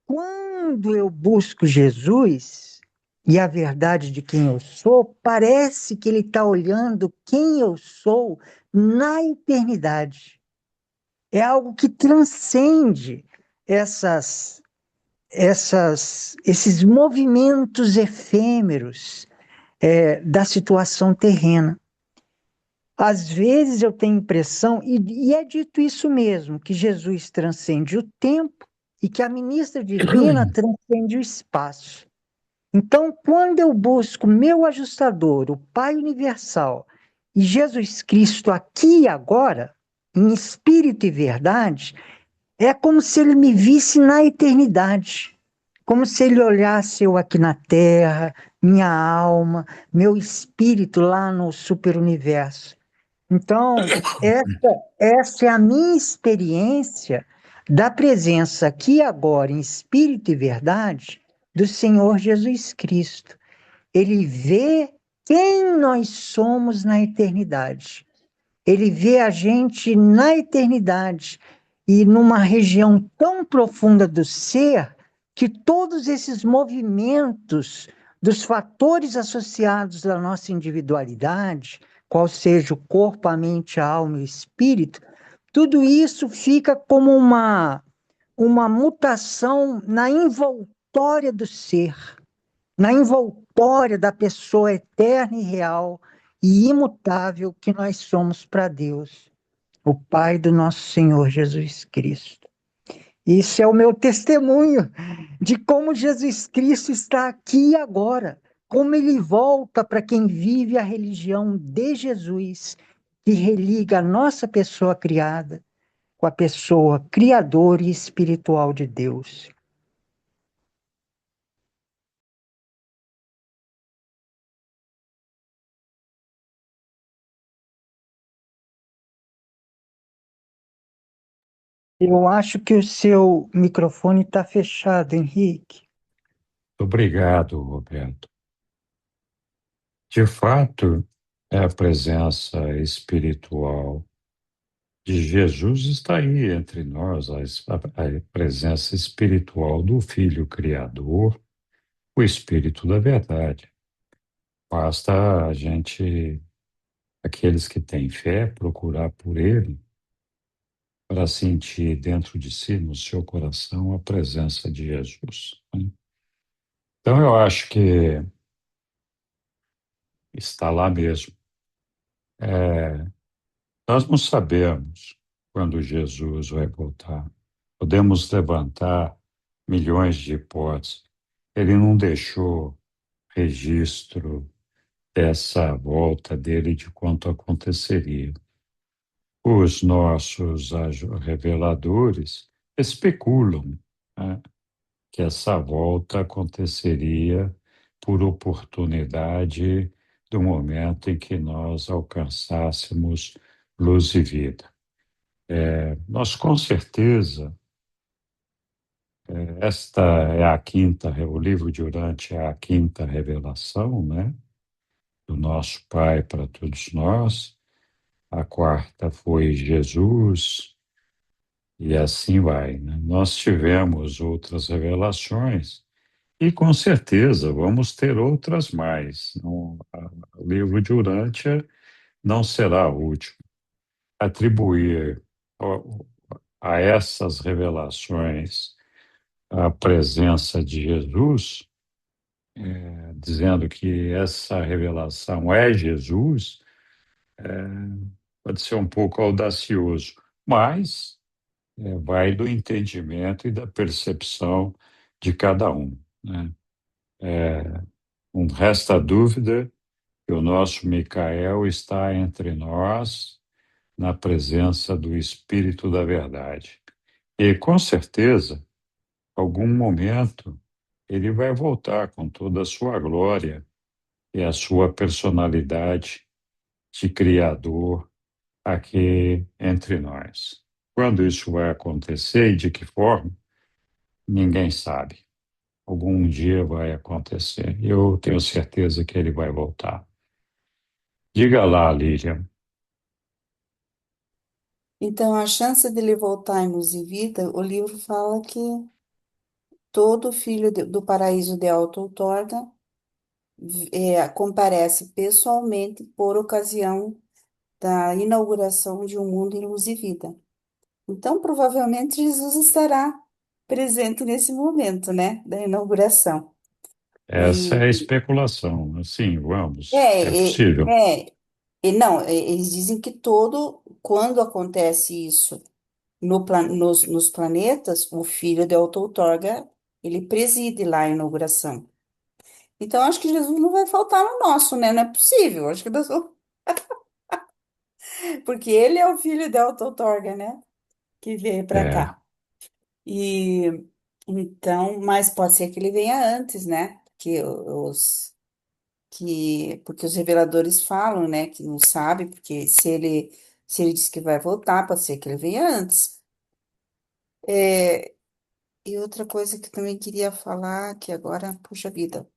Quando eu busco Jesus e a verdade de quem eu sou, parece que ele está olhando quem eu sou na eternidade. É algo que transcende esses movimentos efêmeros da situação terrena. Às vezes eu tenho impressão, e é dito isso mesmo, que Jesus transcende o tempo e que a ministra divina transcende o espaço. Então, quando eu busco meu ajustador, o Pai Universal, e Jesus Cristo aqui e agora, em espírito e verdade, é como se ele me visse na eternidade, como se ele olhasse eu aqui na Terra, minha alma, meu espírito lá no superuniverso. Então, essa é a minha experiência da presença aqui e agora, em espírito e verdade, do Senhor Jesus Cristo. Ele vê quem nós somos na eternidade. Ele vê a gente na eternidade e numa região tão profunda do ser que todos esses movimentos dos fatores associados à nossa individualidade, qual seja o corpo, a mente, a alma e o espírito, tudo isso fica como uma mutação na envoltória do ser, na envoltória da pessoa eterna e real e imutável que nós somos para Deus, o Pai do nosso Senhor Jesus Cristo. Isso é o meu testemunho de como Jesus Cristo está aqui e agora, como ele volta para quem vive a religião de Jesus, que religa a nossa pessoa criada com a pessoa criadora e espiritual de Deus. Eu acho que o seu microfone está fechado, Henrique. Obrigado, Roberto. De fato, a presença espiritual de Jesus está aí entre nós, a presença espiritual do Filho Criador, o Espírito da Verdade. Basta a gente, aqueles que têm fé, procurar por ele para sentir dentro de si, no seu coração, a presença de Jesus, né? Então, eu acho que está lá mesmo. Nós não sabemos quando Jesus vai voltar. Podemos levantar milhões de hipóteses. Ele não deixou registro dessa volta dele de quanto aconteceria. Os nossos reveladores especulam, né, que essa volta aconteceria por oportunidade do momento em que nós alcançássemos luz e vida. Nós, com certeza, esta é a quinta, o livro de Urante é a quinta revelação, né, do nosso Pai para todos nós. A quarta foi Jesus, e assim vai, né? Nós tivemos outras revelações e, com certeza, vamos ter outras mais. O livro de Urântia não será o último. Atribuir a essas revelações a presença de Jesus, dizendo que essa revelação é Jesus, pode ser um pouco audacioso, mas vai do entendimento e da percepção de cada um, né? Não resta dúvida que o nosso Micael está entre nós na presença do Espírito da Verdade. E, com certeza, algum momento ele vai voltar com toda a sua glória e a sua personalidade de Criador aqui entre nós. Quando isso vai acontecer e de que forma, ninguém sabe. Algum dia vai acontecer. Eu tenho certeza que ele vai voltar. Diga lá, Lilian. Então, a chance dele voltar em luz e vida, o livro fala que todo filho do paraíso de alta outorga comparece pessoalmente por ocasião da inauguração de um mundo em luz e vida. Então, provavelmente, Jesus estará presente nesse momento, né, da inauguração. Essa é a E especulação. Assim, vamos. É é, possível. não, eles dizem que quando acontece isso nos planetas, o filho de Otto Torga, ele preside lá a inauguração. Então, acho que Jesus não vai faltar no nosso, né? Não é possível. Acho que porque ele é o filho de Otto Torga, né? Que veio para É, cá. E então, mas pode ser que ele venha antes, né? Porque os reveladores falam, né, que não sabe, porque se ele diz que vai voltar, pode ser que ele venha antes. É, e outra coisa que eu também queria falar, que agora, puxa vida,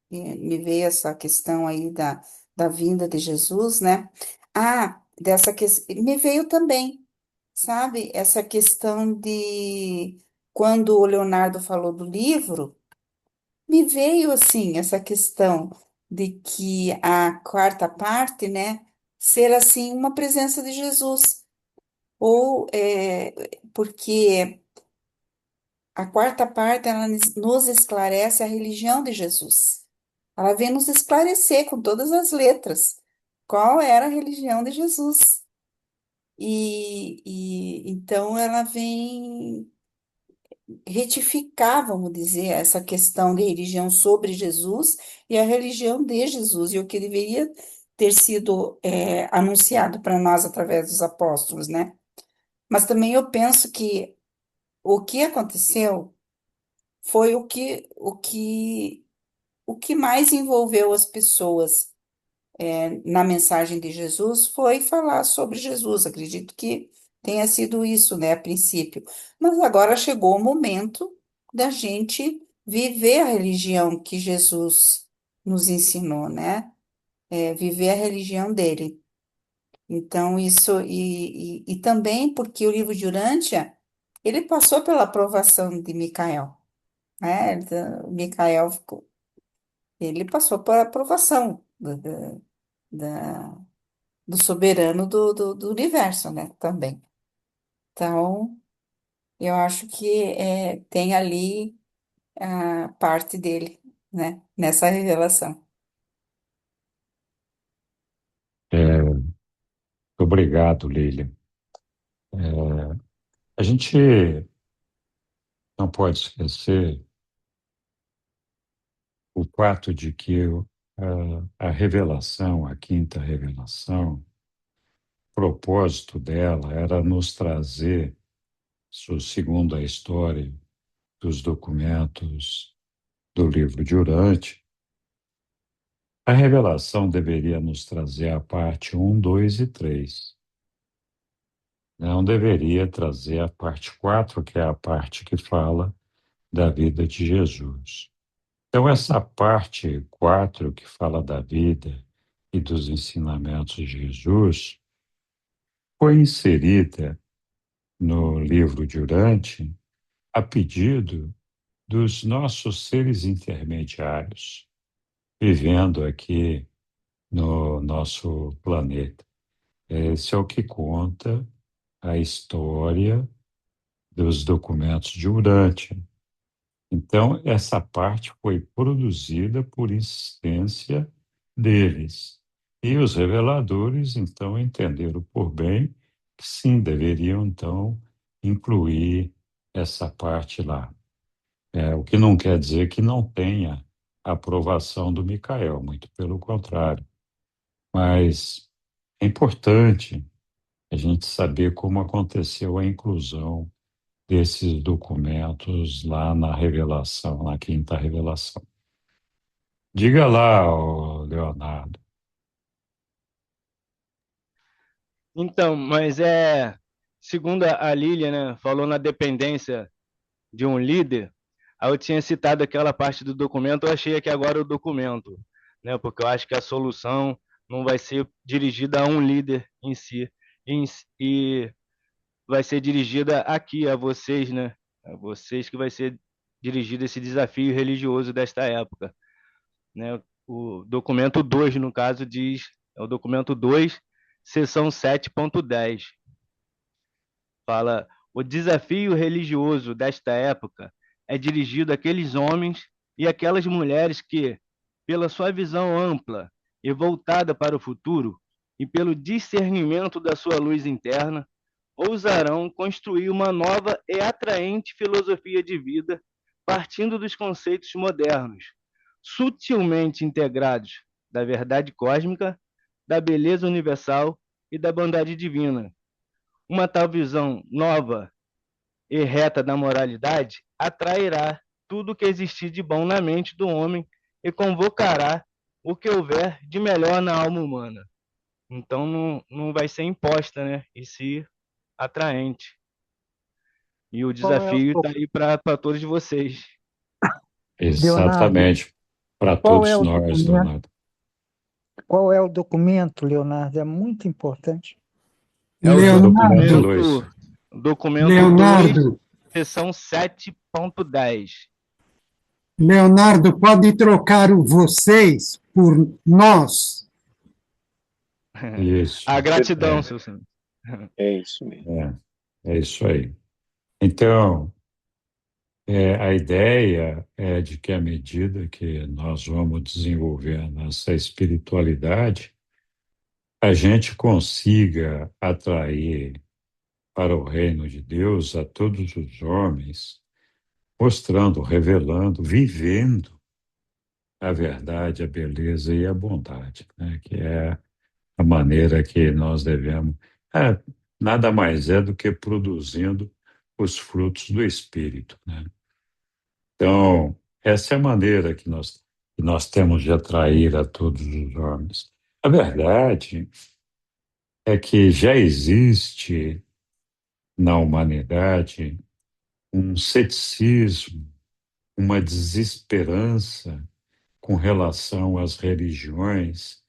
me veio essa questão aí da vinda de Jesus, né? Ah, dessa questão, me veio também, sabe, essa questão de quando o Leonardo falou do livro, me veio assim essa questão de que a quarta parte, né, ser assim uma presença de Jesus, ou porque a quarta parte ela nos esclarece a religião de Jesus. Ela vem nos esclarecer com todas as letras qual era a religião de Jesus. E então ela vem retificar, vamos dizer, essa questão de religião sobre Jesus e a religião de Jesus, e o que deveria ter sido anunciado para nós através dos apóstolos, né? Mas também eu penso que o que aconteceu foi o que mais envolveu as pessoas na mensagem de Jesus foi falar sobre Jesus. Acredito que tenha sido isso, né, a princípio. Mas agora chegou o momento da gente viver a religião que Jesus nos ensinou, né? Viver a religião dele. Então, isso, e também porque o livro de Urântia, ele passou pela aprovação de Micael, né? Micael, ele passou por aprovação da, do soberano do universo, né? Também. Então, eu acho que tem ali a parte dele, né? Nessa revelação. é, obrigado, Lilian. A gente não pode esquecer o fato de que a revelação, a quinta revelação, o propósito dela era nos trazer, segundo a história dos documentos do livro de Urântia, a revelação deveria nos trazer a parte um, 2 e 3. Não deveria trazer a parte 4, que é a parte que fala da vida de Jesus. Então, essa parte 4, que fala da vida e dos ensinamentos de Jesus, foi inserida no livro de Urântia a pedido dos nossos seres intermediários, vivendo aqui no nosso planeta. Esse é o que conta a história dos documentos de Urântia. Então, essa parte foi produzida por insistência deles. E os reveladores, então, entenderam por bem que sim, deveriam, então, incluir essa parte lá. O que não quer dizer que não tenha aprovação do Micael, muito pelo contrário. Mas é importante a gente saber como aconteceu a inclusão desses documentos lá na revelação, na quinta revelação. Diga lá, ô Leonardo. Então, mas segundo a Lília, né, falou na dependência de um líder, aí eu tinha citado aquela parte do documento, eu achei aqui agora o documento, né, porque eu acho que a solução não vai ser dirigida a um líder em si, e vai ser dirigida aqui a vocês, né, a vocês que vai ser dirigido esse desafio religioso desta época, né. O documento 2 no caso, diz, é o documento 2, seção 7.10. Fala: o desafio religioso desta época é dirigido àqueles homens e àquelas mulheres que, pela sua visão ampla e voltada para o futuro, e pelo discernimento da sua luz interna, ousarão construir uma nova e atraente filosofia de vida, partindo dos conceitos modernos, sutilmente integrados da verdade cósmica, da beleza universal e da bondade divina. Uma tal visão nova e reta da moralidade atrairá tudo que existir de bom na mente do homem e convocará o que houver de melhor na alma humana. Então não vai ser imposta, né? E se atraente. E o Qual é desafio o, está aí para todos vocês. Leonardo, Exatamente, para qual é todos o nós, documento? Leonardo. Qual é o documento, Leonardo? É muito importante. É o Documento Leonardo, 2. documento 2, Leonardo, seção 7.10. Leonardo, pode trocar o vocês por nós? Isso, A gratidão, é, seu senhor. É isso mesmo. é isso aí. Então, a ideia é de que à medida que nós vamos desenvolvendo essa espiritualidade, a gente consiga atrair para o reino de Deus a todos os homens, mostrando, revelando, vivendo a verdade, a beleza e a bondade, né? Que é a maneira que nós devemos. É, nada mais é do que produzindo os frutos do Espírito, né? Então, essa é a maneira que nós temos de atrair a todos os homens. A verdade é que já existe na humanidade um ceticismo, uma desesperança com relação às religiões,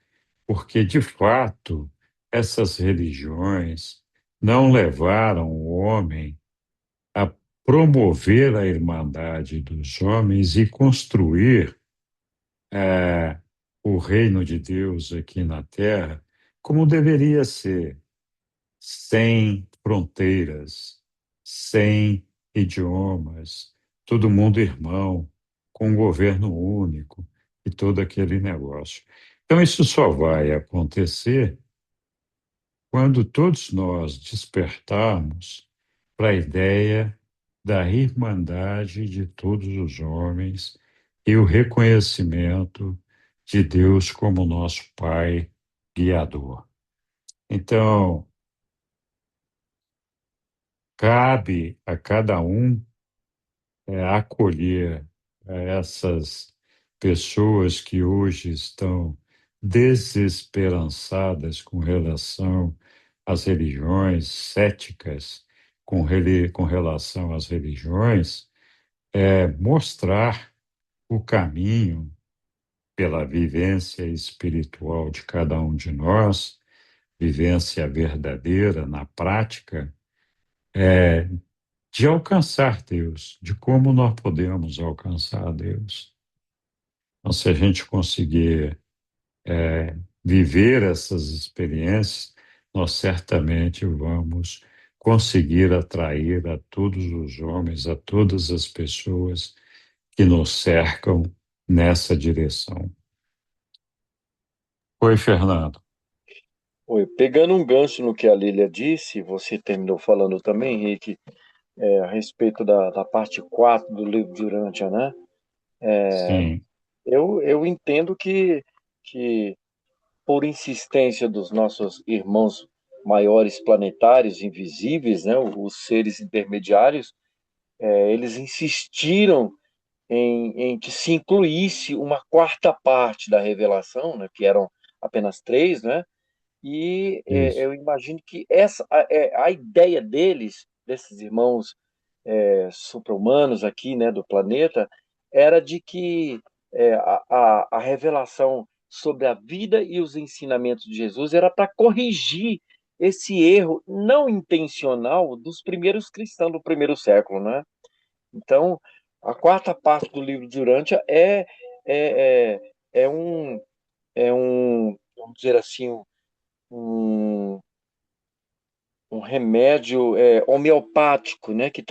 porque, de fato, essas religiões não levaram o homem a promover a irmandade dos homens e construir eh, o reino de Deus aqui na Terra como deveria ser, sem fronteiras, sem idiomas, todo mundo irmão, com um governo único e todo aquele negócio. Então, isso só vai acontecer quando todos nós despertarmos para a ideia da irmandade de todos os homens e o reconhecimento de Deus como nosso Pai guiador. Então, cabe a cada um acolher essas pessoas que hoje estão desesperançadas com relação às religiões, céticas com relação às religiões, mostrar o caminho pela vivência espiritual de cada um de nós, vivência verdadeira na prática, de alcançar Deus, de como nós podemos alcançar Deus. Então, se a gente conseguir viver essas experiências, nós certamente vamos conseguir atrair a todos os homens, a todas as pessoas que nos cercam nessa direção. Oi, Fernando. Oi, pegando um gancho no que a Lília disse, você terminou falando também, Henrique, a respeito da parte 4 do livro de Urântia, né? Sim, Eu entendo que, por insistência dos nossos irmãos maiores planetários, invisíveis, né, os seres intermediários, eles insistiram em que se incluísse uma quarta parte da revelação, né, que eram apenas três, né? E Isso. eu imagino que a ideia deles, desses irmãos supra-humanos aqui, né, do planeta, era de que a revelação sobre a vida e os ensinamentos de Jesus era para corrigir esse erro não intencional dos primeiros cristãos do primeiro século, né? Então, a quarta parte do livro de Urântia é, é, vamos dizer assim, um, um remédio homeopático, né, que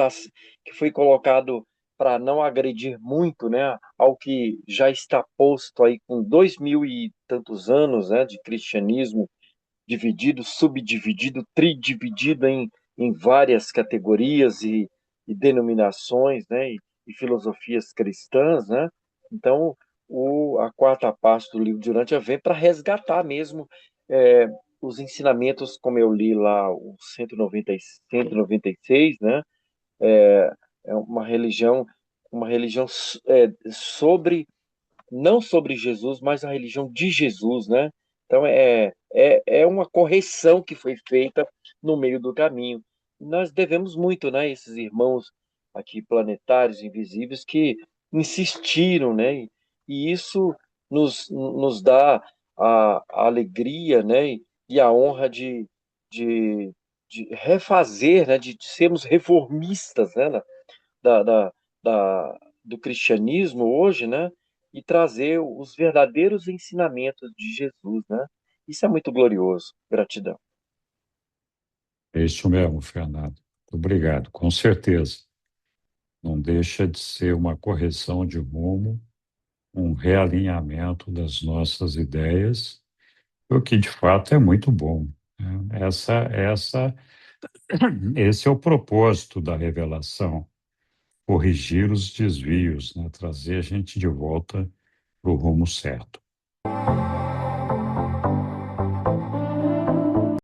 foi colocado para não agredir muito, né, ao que já está posto aí com 2000 e tantos anos, né, de cristianismo dividido, subdividido, tridividido em várias categorias e denominações, né, e filosofias cristãs, né? Então, a quarta parte do livro de Urântia vem para resgatar mesmo é, os ensinamentos, como eu li lá, o 196, né? É, é uma religião sobre não sobre Jesus, mas a religião de Jesus, né? Então é uma correção que foi feita no meio do caminho. Nós devemos muito, né, esses irmãos aqui planetários invisíveis que insistiram, né? E isso nos dá a alegria, né, e a honra de, de refazer, né, de sermos reformistas, né, da, da, do cristianismo hoje, né? E trazer os verdadeiros ensinamentos de Jesus, né? Isso é muito glorioso. Gratidão. É isso mesmo, Fernando. Obrigado, com certeza. Não deixa de ser uma correção de rumo, um realinhamento das nossas ideias, o que de fato é muito bom, né? Esse é o propósito da revelação, corrigir os desvios, né? Trazer a gente de volta para o rumo certo.